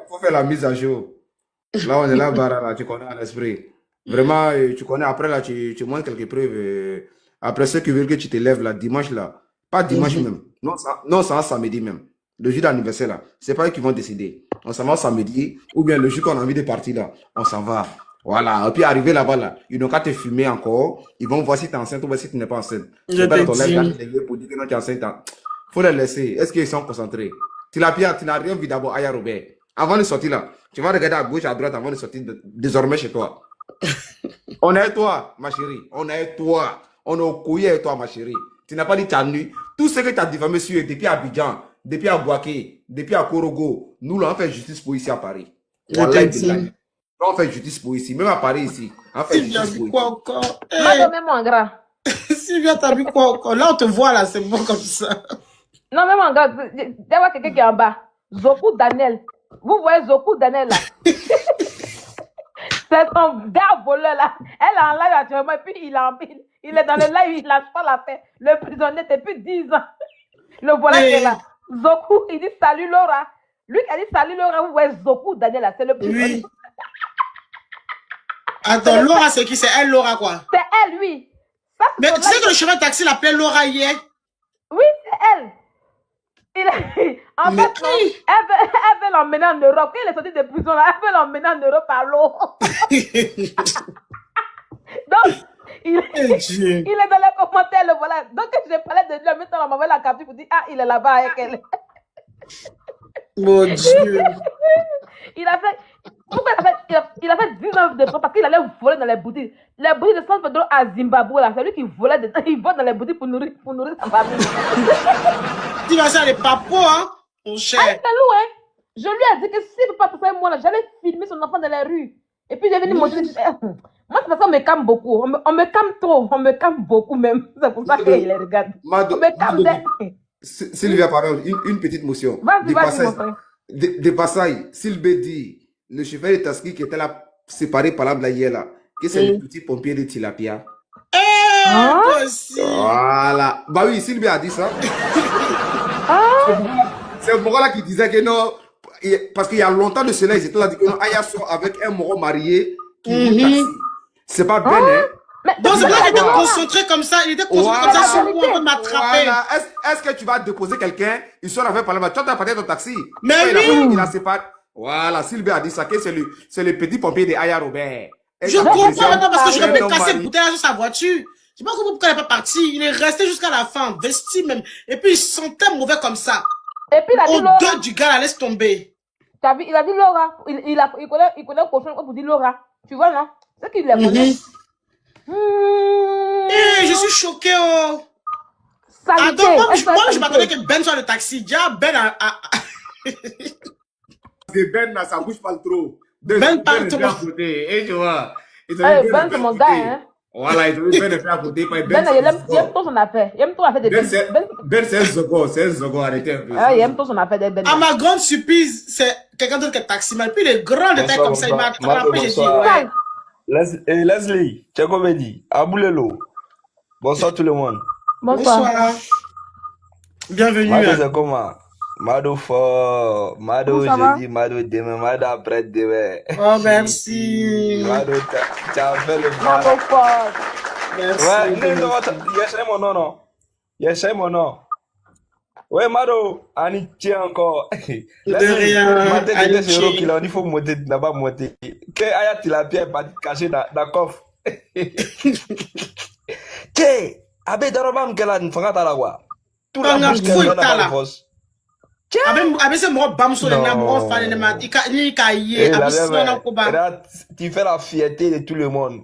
faut faire la mise à jour. Là, on est là, Bara, là, tu connais à l'esprit. Vraiment, tu connais. Après, là, tu montres quelques preuves. Après, ceux qui veulent que tu te lèves, là, dimanche, là. Pas dimanche même. Non, ça va samedi même. Le jour d'anniversaire, là. C'est pas eux qui vont décider. On s'en va samedi. Ou bien le jour qu'on a envie de partir, là. On s'en va. Voilà. Et puis, arriver là-bas, là. Ils n'ont qu'à te filmer encore. Ils vont voir si tu es enceinte ou bien si tu n'es pas enceinte. Je C'est pas te dans ton live, dis. là, les gars, pour dire que non, tu es enceinte. Faut les laisser. Est-ce qu'ils sont concentrés? Tu n'as rien vu d'abord, Aya Robert. Avant de sortir là, tu vas regarder à gauche, à droite avant de sortir désormais chez toi. On est toi, ma chérie. On est toi. On est au couillé avec toi, ma chérie. Tu n'as pas dit tu as nu. Tout ce que tu as diffamé sur depuis Abidjan, depuis Abouaké, depuis à Korogo, nous, là, on fait justice pour ici à Paris. Wallah, billahi. Nous, on fait justice pour ici. Même à Paris, ici. On fait Sylvia, justice pour quoi ici. encore? Mado, même en gras. Sylvia, t'as vu quoi encore? Là, on te voit, là, c'est bon comme ça. Non, même en gras. D'avoir quelqu'un qui est en bas. Zoku Daniel. Vous voyez Zoku Daniel là? C'est son gars voleur là. Elle est en live actuellement et puis il est dans le live, il lâche pas la paix. Le prisonnier depuis 10 ans. Le voilà qui est là. Zoku, il dit salut Laura. Lui qui a dit salut Laura, vous voyez Zoku Daniel là, c'est le prisonnier. Oui. Attends, Laura, c'est qui? C'est elle, Laura, quoi? C'est elle, oui. Ça, Mais son tu sais live. que le chauffeur de taxi l'appelait Laura hier? Oui, c'est elle. En Mais fait, non, elle veut l'emmener en Europe. Quand il est sorti de prison, là, elle veut l'emmener en Europe à l'eau. Donc, il est dans les commentaires, le voilà. Donc, je parlais de lui, en même temps, on m'envoie la capture pour dire, ah, il est là-bas avec elle. Mon Dieu. Il a fait, pourquoi il a fait 10 ans de prison parce qu'il allait voler dans les boutiques. Les boutiques de San Pedro à Zimbabwe, là, c'est lui qui volait dedans. Il vole dans les boutiques pour nourrir sa famille. Tu vas ça, les papos, hein, mon cher. Ah, c'est loup, hein. Je lui ai dit que si il ne peut pas faire moi, là, j'allais filmer son enfant dans les rues. Et puis, j'ai venu montrer. Moi, c'est parce qu'on me calme beaucoup. On me calme trop. On me calme beaucoup, même. C'est pour ça qu'il les regarde. On me calme. Sylvia, pardon, une petite motion. Vas-y, mon frère. De passage, Sylvie dit, le chauffeur de taxi qui était là, séparé par là, hier, là, que c'est le petit pompier de Tilapia. Toi aussi. Voilà. Bah oui, Sylvie a dit ça. C'est le Moro là qui disait que non, parce qu'il y a longtemps de cela, ils étaient là, dit que non, Aya sort avec un Moro marié qui roule taxi. C'est pas bien, hein? Donc c'est pour ça qu'il était concentré comme ça, il était concentré comme ça sur moi, on peut m'attraper. Voilà. Est-ce que tu vas déposer quelqu'un, il sort avec par là, tu vas partir ton taxi. Mais oui. oui. Il a séparé. Voilà, Sylvie a dit ça, que c'est le petit pompier de Aya Robert. Je comprends maintenant parce que je vais me casser le bouteille sur sa voiture. Je sais pas pourquoi il n'est pas parti. Il est resté jusqu'à la fin, vesti même. Et puis il sentait mauvais comme ça. Et puis il a dit Laura. Au dos du gars, la laisse tomber. T'as vu, il a dit Laura. Il connaît le cochon pour dire Laura. Tu vois, non? C'est qu'il les connaît. Je suis choqué, oh. Salité. Attends, moi, je m'attendais que Ben soit le taxi. Déjà, Ben a... Ben, là, ça bouge pas trop. Ben parle trop. À côté, et tu vois. Ben, c'est mon gars, hein. Voilà, il Ben est fait à côté. Ben, il aime trop son affaire. Il aime trop l'affaire de Ben. Ben, c'est un zogo, arrêtez un peu. Il aime trop son affaire de Ben. À ma grande surprise, c'est quelqu'un d'autre qui est taximan. Puis il est grand de taille comme ça, il m'a attrapé, j'ai dit, ouais. Leslie, Tchakomedi, Aboulelo. Bonsoir tout le monde. Bonsoir. Bienvenue. Mado, c'est comment? Mado fort, Mado jeudi, Mado demain, Mado après-demain. Oh, merci. Mado, tu as fait le mal. Mado fort. Merci. Ouais, non, il mon nom, non? Il mon nom. Ouais, Mado, Annie, tiens encore. De rien. Il faut monter, là-bas monter. Que Ayat, il a bien caché dans le coffre. Que, Abe Darabam, qu'elle a une frangate à la voix. Tout la bouche qu'elle a dans la force. Abe, c'est moi, Bamso, le Namro, fan, ni Kaye, Abe, c'est non, Koba. Tu fais la fierté de tout le monde.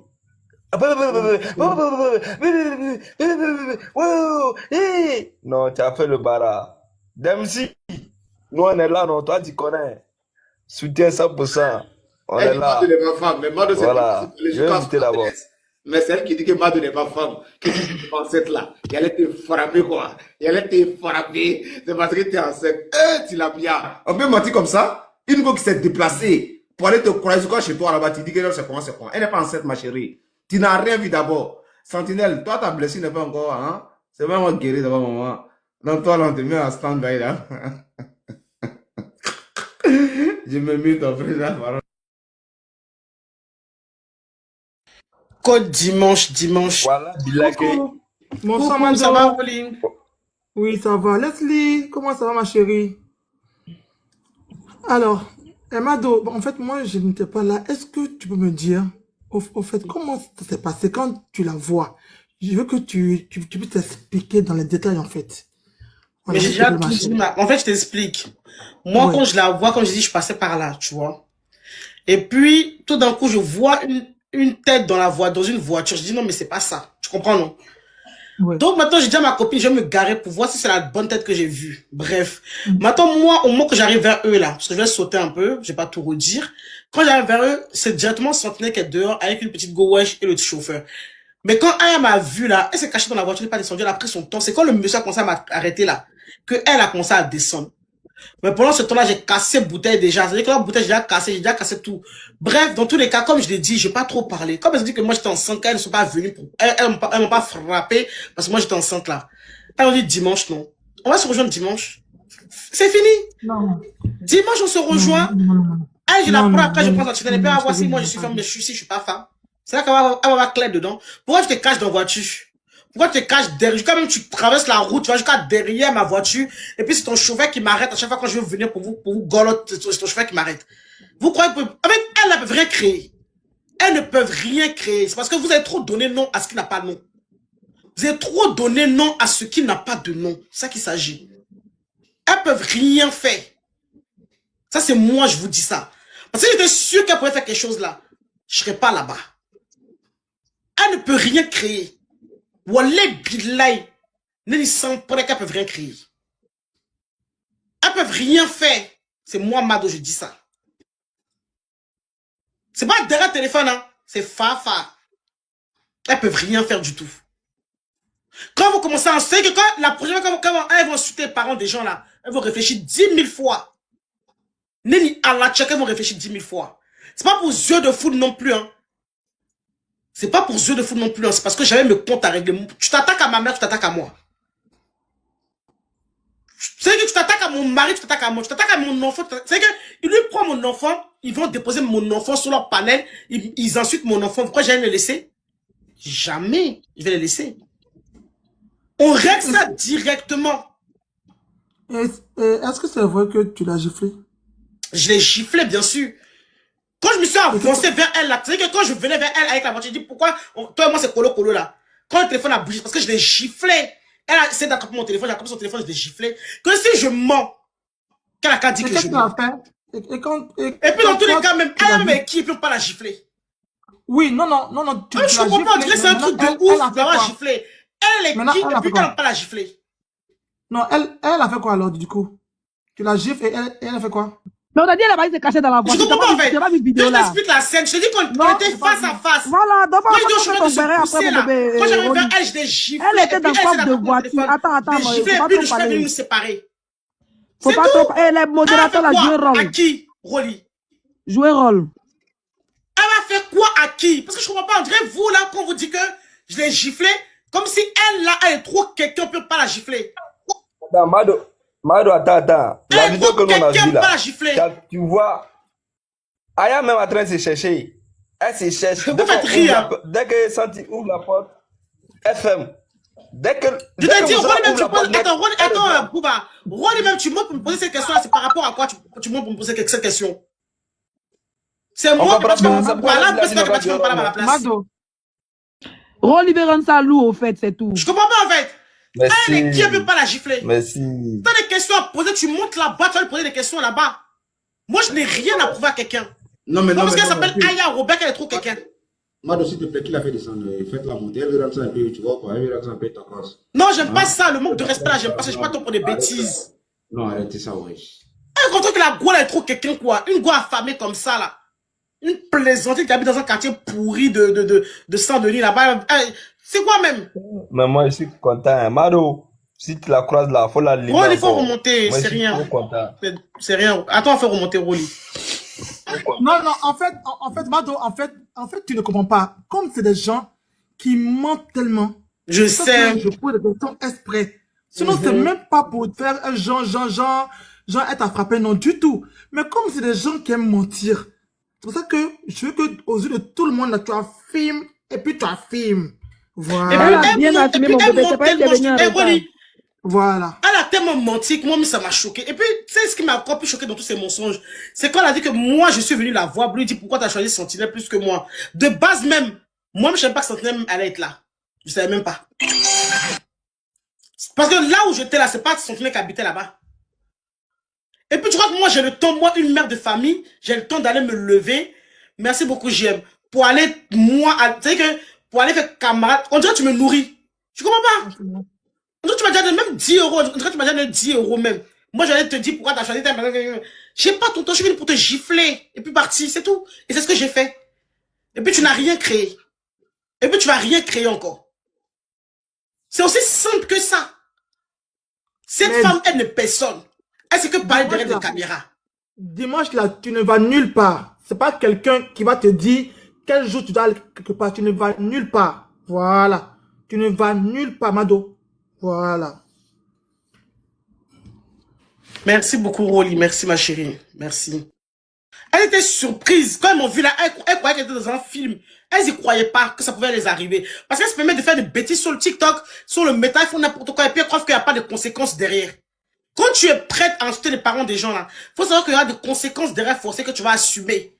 Non, tu as fait le bara. Demsi, nous on est là, non, toi tu connais. Soutien 100%. On est là. Mado n'est pas femme, mais Mado c'est Voilà. Je vais inviter d'abord. Mais c'est elle qui dit que Mado n'est pas femme, que tu es enceinte là. Il allait te frapper quoi. Il allait te frapper. C'est parce que tu es enceinte. Tu l'as bien. On peut mentir comme ça. Une fois qui s'est déplacée pour aller te croiser quoi chez toi là-bas, tu dis que non, c'est comment, c'est quoi. Elle n'est pas enceinte, ma chérie. Tu n'as rien vu d'abord. Sentinelle, toi ta blessure n'est pas encore, hein. C'est vraiment guéri d'abord, maman. Donc toi là, on te met en stand-by là. Je me mute en fait là, pardon. Code dimanche. Voilà, Bilake. Bonsoir, Coucou, ça va, Mado. Pauline? Oui, ça va. Leslie, comment ça va, ma chérie? Alors, Mado, en fait, moi, je n'étais pas là. Est-ce que tu peux me dire, au fait, comment ça s'est passé quand tu la vois? Je veux que tu puisses t'expliquer dans les détails, en fait. Voilà, Mais j'ai s'il te déjà plaît, ma tout chérie. dit. En fait, je t'explique. Moi, Ouais. quand je la vois, comme je dis, je passais par là, tu vois. Et puis, tout d'un coup, je vois une tête dans une voiture. Je dis, non, mais c'est pas ça. Tu comprends, non? Ouais. Donc maintenant, j'ai dit à ma copine, je vais me garer pour voir si c'est la bonne tête que j'ai vue. Bref. Maintenant, moi, au moment que j'arrive vers eux, là, parce que je vais sauter un peu, je vais pas tout redire. Quand j'arrive vers eux, c'est directement Sentinelle qui est dehors avec une petite go wesh et le chauffeur. Mais quand Aya m'a vu, là, elle s'est cachée dans la voiture, elle n'est pas descendue, elle a pris son temps. C'est quand le monsieur a commencé à m'arrêter, là, que elle a commencé à descendre. Mais pendant ce temps-là, j'ai cassé bouteille déjà. C'est-à-dire que la bouteille, j'ai déjà cassé tout. Bref, dans tous les cas, comme je l'ai dit, j'ai pas trop parlé. Comme elles ont dit que moi j'étais enceinte, qu'elles ne sont pas venues pour, elles m'ont pas frappé parce que moi j'étais enceinte là. Elles ont dit dimanche, non. On va se rejoindre dimanche. C'est fini. Non. Dimanche, on se rejoint. Elle, j'ai la preuve, après je prends la et puis à voir si moi je suis femme, mais si je suis pas femme. C'est là qu'elle va avoir clair dedans. Pourquoi tu te caches dans la voiture? Pourquoi tu te caches derrière? Quand même, tu traverses la route, tu vas jusqu'à derrière ma voiture, et puis c'est ton chauffeur qui m'arrête à chaque fois quand je veux venir pour vous goloter, c'est ton chauffeur qui m'arrête. Vous croyez que, en fait, elles ne peuvent rien créer. Elles ne peuvent rien créer. C'est parce que vous avez trop donné nom à ce qui n'a pas de nom. Vous avez trop donné nom à ce qui n'a pas de nom. C'est ça qu'il s'agit. Elles peuvent rien faire. Ça, c'est moi, je vous dis ça. Parce que j'étais sûr qu'elle pouvait faire quelque chose là. Je serais pas là-bas. Elle ne peut rien créer. Wallah billahi, ne sans pas qu'elles peuvent rien créer. Elles peuvent rien faire. C'est moi, Mado, je dis ça. C'est pas derrière le téléphone, hein. C'est Fafa. Elles peuvent rien faire du tout. Quand vous commencez à enseigner, que quand la prochaine fois, quand elles vont insulter les parents des gens là, elles vont réfléchir 10 000 fois. Neni Allah, elles vont réfléchir 10 000 fois. C'est pas pour yeux de foot non plus, hein. C'est pas pour yeux de foot non plus, hein. C'est parce que j'avais mes comptes à régler. Tu t'attaques à ma mère, tu t'attaques à moi. C'est que tu t'attaques à mon mari, tu t'attaques à moi. Tu t'attaques à mon enfant. C'est que il lui prend mon enfant, ils vont déposer mon enfant sur leur panel, ils insultent mon enfant. Pourquoi j'allais le laisser? Jamais je vais le laisser. On règle ça directement. Est-ce que c'est vrai que tu l'as giflé? Je l'ai giflé, bien sûr. Quand je me suis avancé vers elle, là, c'est que quand je venais vers elle avec la voiture, je dis pourquoi toi et moi c'est colo là. Quand le téléphone a bougé, parce que je l'ai giflé. Elle a essayé d'attraper mon téléphone, j'ai attrapé son téléphone, je l'ai giflé. Que si je mens, qu'elle a qu'à dire que je mens. Et puis dans tous les cas, même elle même avec qui, et puis on peut pas la gifler. Oui, non, Je comprends pas, on dirait que c'est un truc de ouf d'avoir giflé. Elle est qui, et puis elle n'a pas la gifler. Non, elle a fait quoi alors du coup? Tu la gifles et elle a fait quoi? Mais on a dit elle a pas été cachée dans la Je voiture. comprends pas en fait. Je Je t'explique la scène. Je te dis qu'on était face à face. Voilà, donc Quand j'arrive vers elle, je l'ai giflé. Elle était dans le coffre de voiture. Attends, je giflé, et puis le chauffeur est venu nous séparer. Faut pas trop. Eh, les modérateurs la jouer À rôle. qui, Rolly? Jouer rôle. Elle a fait quoi à qui? Parce que je comprends pas. On dirait vous là, quand vous dites que je l'ai giflé, comme si elle là, elle est trop quelqu'un, on peut pas la gifler. Attends, Mado, attends. La vidéo que nous on a vue là, tu vois, Aya même en train de se chercher. Elle se cherche. Vous faites rire. Dès que Santi ouvre la porte, FM. Dès que. Je te dis, Rolly même, tu poses. Attends, Bouba. Rolly même, tu montes pour me poser cette question là, c'est par rapport à quoi tu montes pour me poser cette question? C'est moi qui vais parler, parce que tu vas parler à ma place. Mado. Rolly veut rendre ça lourd, au fait, c'est tout. Je comprends pas en fait. Merci. Elle est qui, elle peut pas la gifler? Merci. T'as des questions à poser, tu montes là-bas, tu vas lui poser des questions là-bas. Moi, je n'ai rien à prouver à quelqu'un. Non, mais non. Parce qu'elle s'appelle Aya Robert, elle est trop quelqu'un. Mado, s'il te plaît, qui l'a fait descendre? Faites-la monter. Elle veut rentrer un peu, tu vois quoi? Elle veut rentrer un peu ta cause. Non, j'aime pas ça, le manque de respect là, j'aime pas ça, je suis pas toi pour des bêtises. Non, arrêtez ça, ouais. Elle comprend que la gouale est trop quelqu'un, quoi. Une gouale affamée comme ça, là. Une plaisantine qui habite dans un quartier pourri de Saint-Denis là-bas. C'est quoi même? Mais moi, je suis content. Mado, si tu la croises là, faut la libérer. Rolly, il faut remonter, c'est rien. Je suis trop content. C'est rien. Attends, on fait remonter Rolly. Non, en fait, Mado, en fait, tu ne comprends pas. Comme c'est des gens qui mentent tellement. Je sais. Je pose des questions exprès. Sinon, c'est même pas pour faire un genre, être à frapper, non, du tout. Mais comme c'est des gens qui aiment mentir, c'est pour ça que je veux que, aux yeux de tout le monde, là, tu affirmes, et puis tu affirmes. Voilà. Voilà. Elle a tellement menti que moi, ça m'a choqué. Et puis, tu sais ce qui m'a encore plus choqué dans tous ces mensonges? C'est quand elle a dit que moi, je suis venu la voir, pour lui dire pourquoi tu as choisi Sentinelle plus que moi. De base même, moi, je ne savais pas que Sentinelle allait être là. Je savais même pas. Parce que là où j'étais là, c'est pas Sentinelle qui habitait là-bas. Et puis, tu crois que moi, j'ai le temps, moi, une mère de famille, j'ai le temps d'aller me lever. Merci beaucoup, JM. Pour aller, moi, tu sais que, pour aller faire camarade, on dirait que tu me nourris. Tu comprends pas? Donc, tu m'as déjà donné même 10 euros. En tout cas, tu m'as déjà donné 10 euros même. Moi, j'allais te dire pourquoi t'as choisi ta... J'ai pas ton temps, je suis venu pour te gifler. Et puis parti, c'est tout. Et c'est ce que j'ai fait. Et puis tu n'as rien créé. Et puis tu vas rien créer encore. C'est aussi simple que ça. Cette femme, elle n'est personne. Elle sait que parler derrière des caméras. Dimanche là, tu ne vas nulle part. C'est pas quelqu'un qui va te dire quel jour tu dois aller quelque part. Tu ne vas nulle part. Voilà. Tu ne vas nulle part, Mado. Voilà. Merci beaucoup, Rolly. Merci, ma chérie. Merci. Elle était surprise. Quand elles m'ont vu là, elle croyait qu'elle était dans un film. Elles y croyaient pas que ça pouvait les arriver. Parce qu'elles se permettent de faire des bêtises sur le TikTok, sur le méta, ils font n'importe quoi. Et puis elles croient qu'il n'y a pas de conséquences derrière. Quand tu es prête à insulter les parents des gens là, faut savoir qu'il y aura des conséquences derrière forcées que tu vas assumer.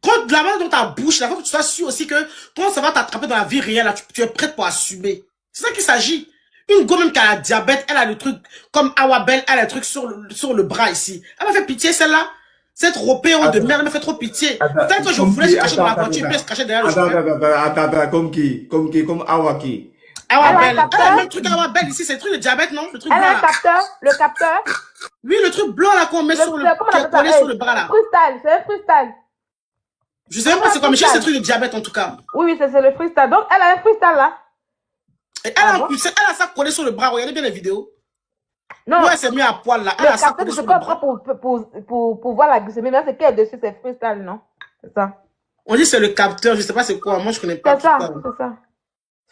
Quand la main dans ta bouche, là, faut que tu sois sûr aussi que quand ça va t'attraper dans la vie réelle, là, tu es prête pour assumer. C'est ça qu'il s'agit. Une go même qui a la diabète, elle a le truc, comme Awabel, elle a le truc sur le bras ici. Elle m'a fait pitié celle-là. Cette ropéo de merde, elle m'a fait trop pitié. Peut-être que je voulais se cacher dans la voiture, puis elle se cachait derrière le chemin. Attends, comme qui? Comme Awaki. Awabel. Elle a le même truc Awabel ici, c'est le truc de diabète, non? Le truc Elle blanc, a un là. capteur, le capteur. Oui, le truc blanc là qu'on met sur le, Comment qui on est appelle ça? collé sur le bras là. Freestyle, c'est un freestyle. Je sais même pas c'est quoi, mais je sais que c'est le truc de diabète en tout cas. Oui, c'est le freestyle. Donc, elle a un freestyle là. Et elle a ça collé sur le bras, regardez bien les vidéos. Non. Ouais, elle s'est mis à poil là. Elle Le a ça capteur, collé c'est sur le quoi bras. pour voir la glycémie. Mais c'est qu'elle dessus, c'est freestyle, non? C'est ça. On dit c'est le capteur, je sais pas c'est quoi, moi je connais pas. C'est ça, tout c'est ça.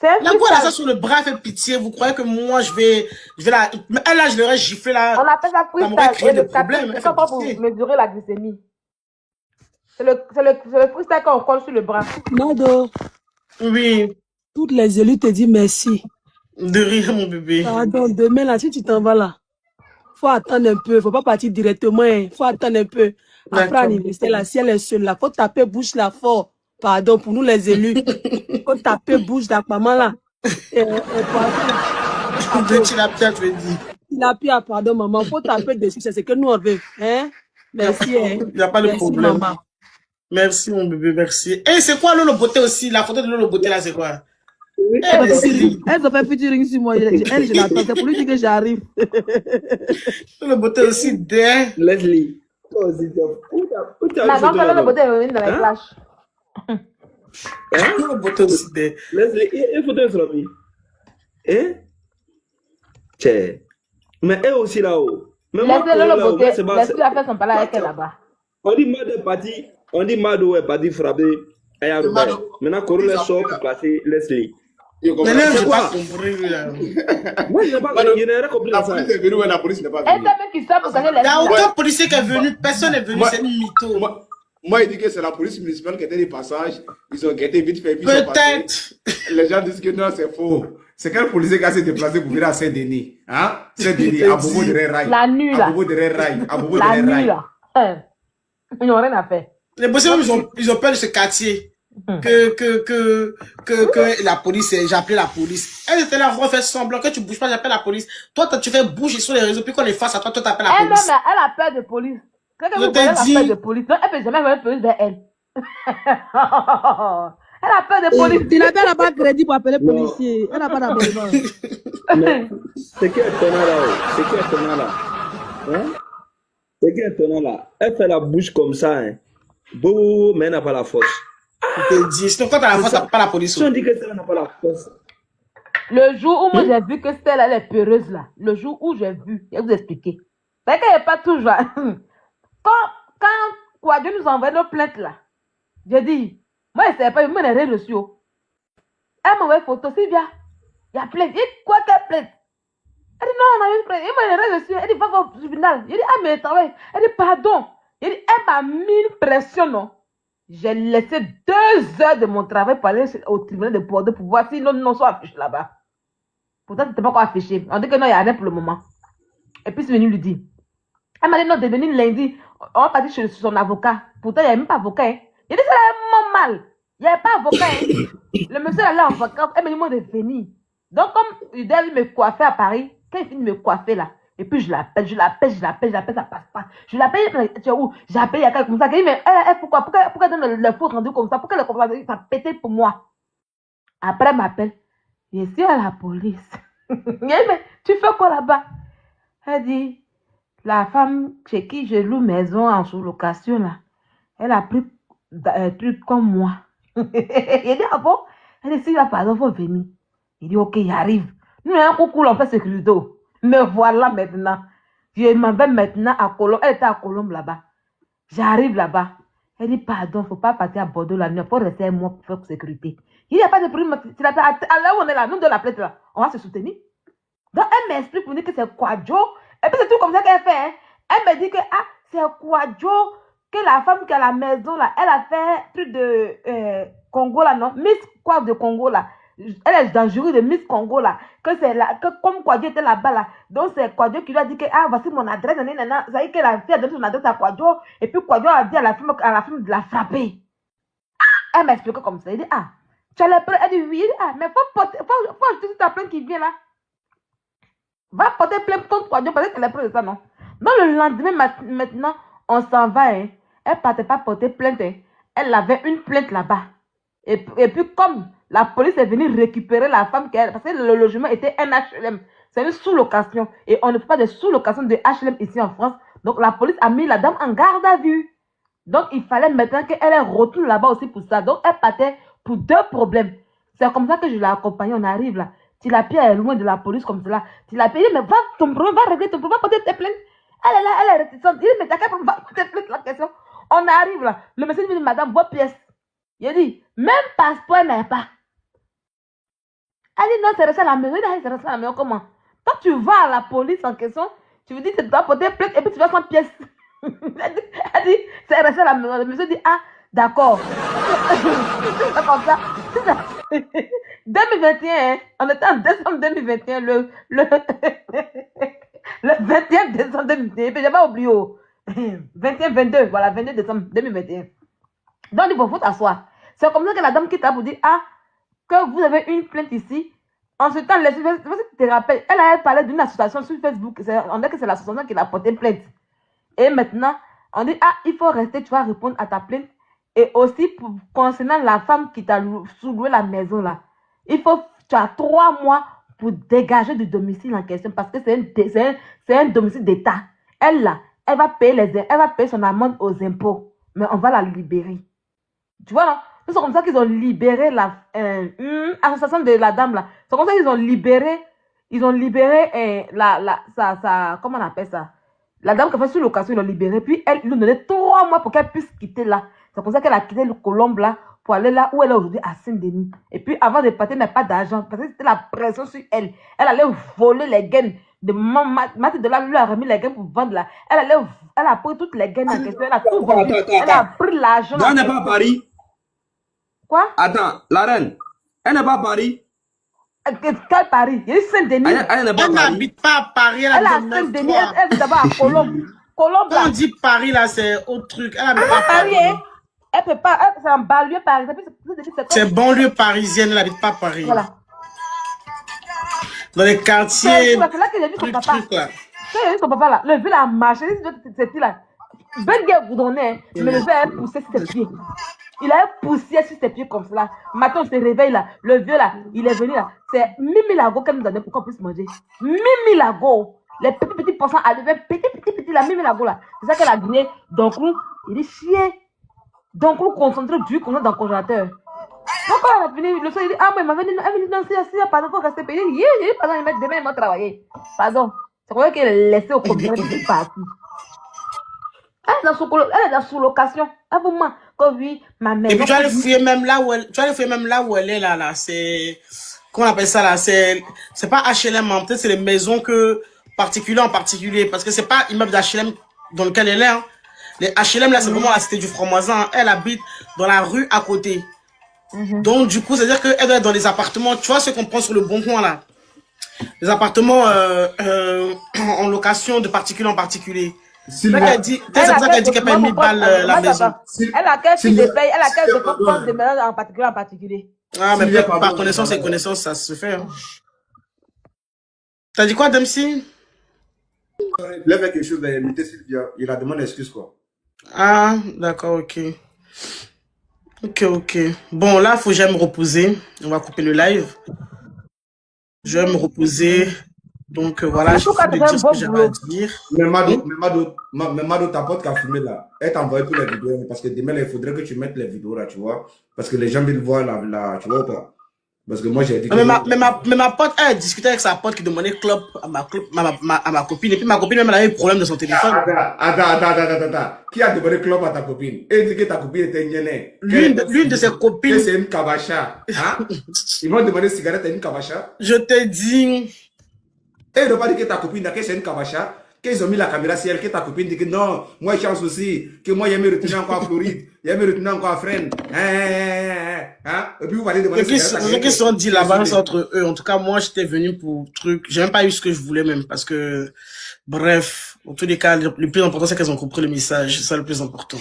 C'est un la go, elle a ça freestyle. sur le bras, elle fait pitié. Vous croyez que moi je vais la. Mais elle là, je l'aurais giflé là. On appelle ça Ça m'aurait freestyle. créé Et le des capteur, problèmes. c'est Elle pas fait pour pitié. mesurer la glycémie. C'est le freestyle qu'on colle sur le bras. Nado, Oui, toutes les élus te disent merci. de rire mon bébé. Pardon, demain là, si tu t'en vas là, faut attendre un peu, faut pas partir directement, hein. Faut attendre un peu. Après D'accord. l'université, là, si elle est seule là, faut taper bouche là fort. Pardon, pour nous les élus. Faut taper bouche d'Akpama là. De tilapia, tu veux dire. Tilapia, pardon maman, faut taper dessus, c'est ce que nous on veut. Hein? Merci, hein. Il n'y a pas de Merci problème. maman. Merci mon bébé, merci. Et c'est quoi Lolo Beauté aussi? La photo de Lolo Beauté là, c'est quoi? Elle ont fait featuring sur moi, elle, je l'attends, c'est pour lui dire que j'arrive. Lolo Beauté aussi, der. Leslie. La grande femme de beauté est revenue dans les clashs. Lolo Beauté aussi, der. Leslie, il faut te frapper. Hein? Tiens. Mais elle aussi là-haut. Laissez le beauté, laissez-lui a fait son palais avec elle là-bas. On dit Mado est parti, Mado est parti frapper Aya Robert. Maintenant, Corolla sort pour placer Leslie. Mais là, je n'ai pas compris, là. Moi, je n'ai pas compris La ça. police est venue, ouais, la police n'est pas Elle venue. sait même qu'il sort pour cacher les Il n'y a filles, là. aucun policier qui est venu, personne n'est venu, Moi- c'est une mytho. Moi, il dit que c'est la police municipale qui était des passages. Ils ont guetté vite fait, puis ils sont passés. Peut-être. Les gens disent que non, c'est faux. C'est quel policier qui a s'est déplacé pour venir à Saint-Denis? Hein? Saint-Denis, à Bobo de Rail. La nuit, là. À Bobo de Rail. À Bobo de La nuit, Rail. là. Ils n'ont rien à faire. Les policiers, même, ils ont peur de ce quartier. Que la police, j'ai appelé la police. Elle était là, on fait semblant que tu bouges pas, j'appelle la police. Toi, tu fais bouger sur les réseaux, puis qu'on est face à toi, toi t'appelles la Elle-même, police. là, elle a peur de police. Quelqu'un Je vous t'ai connaît, elle dit. a peur de police. Donc, elle peut jamais avoir police vers elle. Elle a peur de police. Tilapia n'a pas crédit pour appeler policier. Elle n'a pas d'abonnement. Mais c'est qui est étonnant là? C'est qui est étonnant là? Hein? C'est qui est étonnant là? Elle fait la bouche comme ça, hein? Beau, mais elle n'a pas la force. Je te dis, sinon quand t'as la force, t'as pas la police. Si on dit que ça n'a pas la force. Le jour où moi j'ai vu que Stella elle est peureuse là, le jour où j'ai vu, je vais vous expliquer. C'est qu'elle n'est pas toujours. Quand Kouadio nous envoie nos plaintes là, j'ai dit, moi je ne savais pas, moi je n'ai rien reçu. Elle m'a envoyé une photo, Sylvia, il y a plainte. Il dit, quoi quelle plainte? Elle dit, non, on a une plainte. Et moi je n'ai rien reçu. Elle dit, va au tribunal. J'ai dit, ah mais travail. Elle dit, pardon. Elle dit, elle m'a mis une pression, non? J'ai laissé 2 heures de mon travail pour aller au tribunal de Bordeaux pour voir si nos noms sont affichés là-bas. Pourtant, c'était pas encore affiché. On dit que non, il n'y a rien pour le moment. Et puis, c'est venu lui dire. Elle m'a dit non, de venir lundi. On va partir chez son avocat. Pourtant, il n'y avait même pas avocat. Hein. Il dit, c'est vraiment mal. Il n'y avait pas avocat. Hein. Le monsieur allait en vacances. Elle m'a dit, moi, de venir. Donc, comme il devait me coiffer à Paris, quand il finit de me coiffer là, et puis je l'appelle, ça passe pas. Je l'appelle, tu es où? J'ai appelé il y a quelqu'un comme ça. Il dit, mais pourquoi donne le faux rendu comme ça? Pourquoi le ça a pété pour moi? Après, elle m'appelle. Je suis à la police. Mais tu fais quoi là-bas? Elle dit, la femme chez qui je loue maison en sous-location, là, elle a pris un truc comme moi. Il dit, ah bon? Elle dit, si là, pardon, faut venir. Il dit, ok, j'arrive. Nous, un coucou, on fait sécurité. Me voilà maintenant. Je m'en vais maintenant à Colombe. Elle était à Colombe là-bas. J'arrive là-bas. Elle dit, pardon, il ne faut pas partir à Bordeaux la nuit. Il faut rester avec moi pour faire sécurité. Il n'y a pas de problème. À là où on est là, nous de la plainte là, on va se soutenir. Donc, elle m'explique pour dire que c'est Kwadjo. Et puis, c'est tout comme ça qu'elle fait. Hein. Elle me dit que ah, c'est Kwadjo, que la femme qui est à la maison là, elle a fait plus de Congo là, non? Miss quoi de Congo là? Elle est dans le jury de Miss Congo là. Que c'est là, que comme Kwadjo était là-bas là. Donc, c'est Kwadjo qui lui a dit que ah, voici mon adresse. Ça veut dire que la fille a donné son adresse à Kwadjo. Et puis, Kwadjo a dit à la femme de la frapper. Ah, elle m'a expliqué comme ça. Elle dit ah, tu as les preuves? Elle dit oui. Ah, mais faut ajouter ta plainte qui vient là. Va porter plainte contre Kwadjo parce que tu as les preuves de ça, non? Donc, le lendemain, maintenant, on s'en va. Hein. Elle ne partait pas porter plainte. Hein. Elle avait une plainte là-bas. Et puis, comme la police est venue récupérer la femme, parce que le logement était un HLM. C'est une sous-location. Et on ne fait pas de sous-location de HLM ici en France. Donc, la police a mis la dame en garde à vue. Donc, il fallait maintenant qu'elle retourne là-bas aussi pour ça. Donc, elle partait pour 2 problèmes. C'est comme ça que je l'ai accompagnée. On arrive là. Tilapia est loin de la police comme cela. Tilapia dit, mais va, ton problème, va régler ton problème, va porter tes plaintes. Elle est là, elle est réticente. Il dit, mais t'as qu'à va porter plainte la question. On arrive là. Le monsieur dit, madame, votre pièce. Il dit, même passeport, elle n'a pas. Elle dit, non, c'est resté à la maison. Il dit, c'est resté à la maison, comment? Toi, tu vas à la police en question, tu lui dis que tu dois porter plainte et puis tu vas sans pièce. Elle dit, c'est resté à la maison. Le monsieur dit, ah, d'accord. C'est comme ça. 2021, on était en décembre 2021, le 21 décembre 2021, puis j'avais oublié, 21-22, voilà, 22 décembre 2021. Donc, il faut t'asseoir. C'est comme ça que la dame qui t'a pour dire, ah, que vous avez une plainte ici. En ce temps, tu te rappelles, elle a parlé d'une association sur Facebook, on dit que c'est l'association qui l'a porté plainte. Et maintenant, on dit, ah, il faut rester, tu vas répondre à ta plainte. Et aussi, concernant la femme qui t'a sous-loué la maison là, tu as 3 mois pour dégager du domicile en question parce que c'est un domicile d'État. Elle là, elle va payer son amende aux impôts, mais on va la libérer. Tu vois non? C'est comme ça qu'ils ont libéré l'association de la dame là. C'est comme ça qu'ils ont libéré, comment on appelle ça? La dame qui a fait sous location, ils l'ont libérée, puis ils lui ont donné 3 mois pour qu'elle puisse quitter là. C'est pour ça qu'elle a quitté le Colombe là pour aller là où elle est aujourd'hui à Saint-Denis. Et puis avant de partir, elle n'a pas d'argent parce que c'était la pression sur elle. Elle allait voler les gaines de Matt de là, lui a remis les gaines pour vendre là. Elle a pris toutes les gaines en question. Elle a tout vendu. Elle a pris l'argent. Elle n'est pas à Paris. Quoi? Attends, la reine, elle n'est pas à Paris. Quel Paris? Il y a Saint-Denis. Elle n'habite pas à Paris. Elle a Saint-Denis. Elle est d'abord à Colombe. Colombe là. Quand on dit Paris là, c'est autre truc. Elle n'habite pas à Paris. Elle peut pas, c'est en banlieue parisienne. C'est banlieue parisienne, elle n'habite pas à Paris. Voilà. Dans les quartiers. C'est là que j'ai vu son papa. Quand j'ai vu son papa là, le vieux là a marché, c'est qui là. Ben guerre goudronné, mais le vieux a poussé sur ses pieds. Il a poussé sur ses pieds comme cela. Maintenant, on se réveille là. Le vieux là, il est venu là. C'est Mimi Lago qu'elle nous donnait pour qu'on puisse manger. Mimi Lago. Les petits poissons arrivaient, petit, la Mimi Lago là. C'est ça qu'elle a grillé. Donc, il est chier. Donc, on concentre du qu'on a dans le congélateur. Donc, quand elle a fini, le soir, il dit, ah, mais il m'avait dit, non, si, pardon, il faut rester payé. Il dit, pardon, il met demain, il m'a travaillé. Pardon. C'est pour ça qu'elle est laissée au congélateur de partout. Elle est dans sous-location. Elle vous ment. Comme oui, ma mère. Et puis, tu vas le fouiller même là où elle est, là. C'est, comment on appelle ça, là? C'est pas HLM, hein. Peut-être c'est les maisons particulier en particulier. Parce que c'est pas immeuble d'HLM dans lequel elle est, hein. Les HLM, là, c'est vraiment la cité du Franc-Moisin. Elle habite dans la rue à côté. Donc, du coup, c'est-à-dire qu'elle doit être dans les appartements. Tu vois ce qu'on prend sur le Bon Coin, là? Les appartements en location de particulier en particulier. C'est pour ça qu'elle dit qu'elle paye 1000 balles la maison. Elle a qu'elle fille de paye, elle a qu'elle de ménage en particulier. Ah, mais par connaissance et connaissance, ça se fait. Hein. T'as dit quoi, Dempsey? Il avait quelque chose d'imiter Sylvia. Il a demandé excuse, quoi. Ah, d'accord, ok. Ok. Bon, là, faut que j'aille me reposer. On va couper le live. Je vais me reposer. Donc voilà, En j'ai tout cas, fini tu de fais dire un ce que bon j'avais à boulot. dire. Mais Mado, ta pote qui a filmé là, elle t'a envoyé toutes les vidéos. Parce que demain, là, il faudrait que tu mettes les vidéos là, tu vois. Parce que les gens veulent voir tu vois ou pas. Parce que moi, j'ai dit que. Mais ma pote, elle discutait avec sa pote qui demandait club à ma copine. Et puis ma copine, même, elle avait eu problème de son téléphone. Attends. Qui a demandé club à ta copine? Elle dit que ta copine était gênée. L'une de ses copines. Que c'est une kabacha. Hein? Ils vont demander cigarette à une kabacha. Je te dis. Et ils n'ont pas dit que ta copine, que c'est une kabacha. Qu'ils ont mis la caméra sur elle, que ta copine dit que non, moi, j'ai un souci, que moi, j'ai me retourner encore à Floride, j'ai me retourner encore à Friend. Hein? Et puis, vous allez demander Ce qu'ils se sont dit là-bas, c'est entre eux. En tout cas, moi, j'étais venu pour truc. J'ai même pas eu ce que je voulais même, parce que, bref, en tous les cas, le plus important, c'est qu'elles ont compris le message. C'est ça le plus important.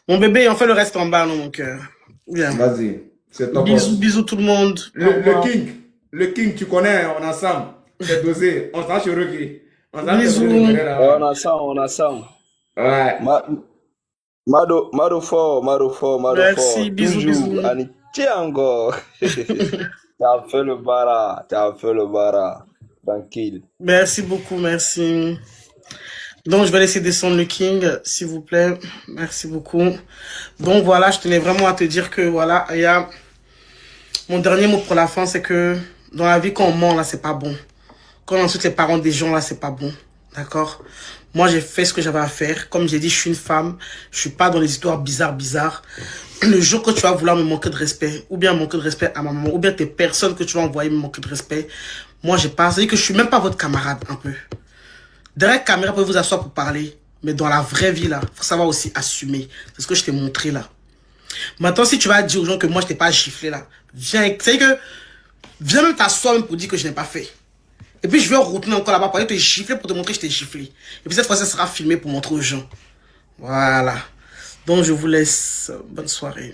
Mon bébé, on fait le reste en bas, non, mon cœur. Bien. Vas-y. C'est top. Bisous tout le monde. Le King, tu connais, on est ensemble. C'est dosé. On s'en sur Bisous. On a ça. Ouais. Mado fort. Merci, bisous, Toujours. bisous. Anitié encore. T'as fait le bara. Tranquille. Merci beaucoup, merci. Donc, je vais laisser descendre le King, s'il vous plaît. Merci beaucoup. Donc, voilà, je tenais vraiment à te dire que, voilà, il y a... Mon dernier mot pour la fin, c'est que dans la vie, quand on ment, là, c'est pas bon. Quand on insulte les parents des gens, là, c'est pas bon. D'accord? Moi, j'ai fait ce que j'avais à faire. Comme j'ai dit, je suis une femme. Je suis pas dans les histoires bizarres. Le jour que tu vas vouloir me manquer de respect, ou bien manquer de respect à ma maman, ou bien tes personnes que tu vas envoyer me manquer de respect, moi, j'ai pas... C'est-à-dire que je suis même pas votre camarade, un peu. Derrière la caméra, vous pouvez vous asseoir pour parler. Mais dans la vraie vie, là, faut savoir aussi assumer. C'est ce que je t'ai montré, là. Maintenant, si tu vas dire aux gens que moi, je t'ai pas giflé, là, viens même t'asseoir même pour dire que je n'ai pas fait. Et puis, je vais retourner encore là-bas pour te gifler, pour te montrer que je t'ai giflé. Et puis, cette fois, ça sera filmé pour montrer aux gens. Voilà. Donc, je vous laisse. Bonne soirée.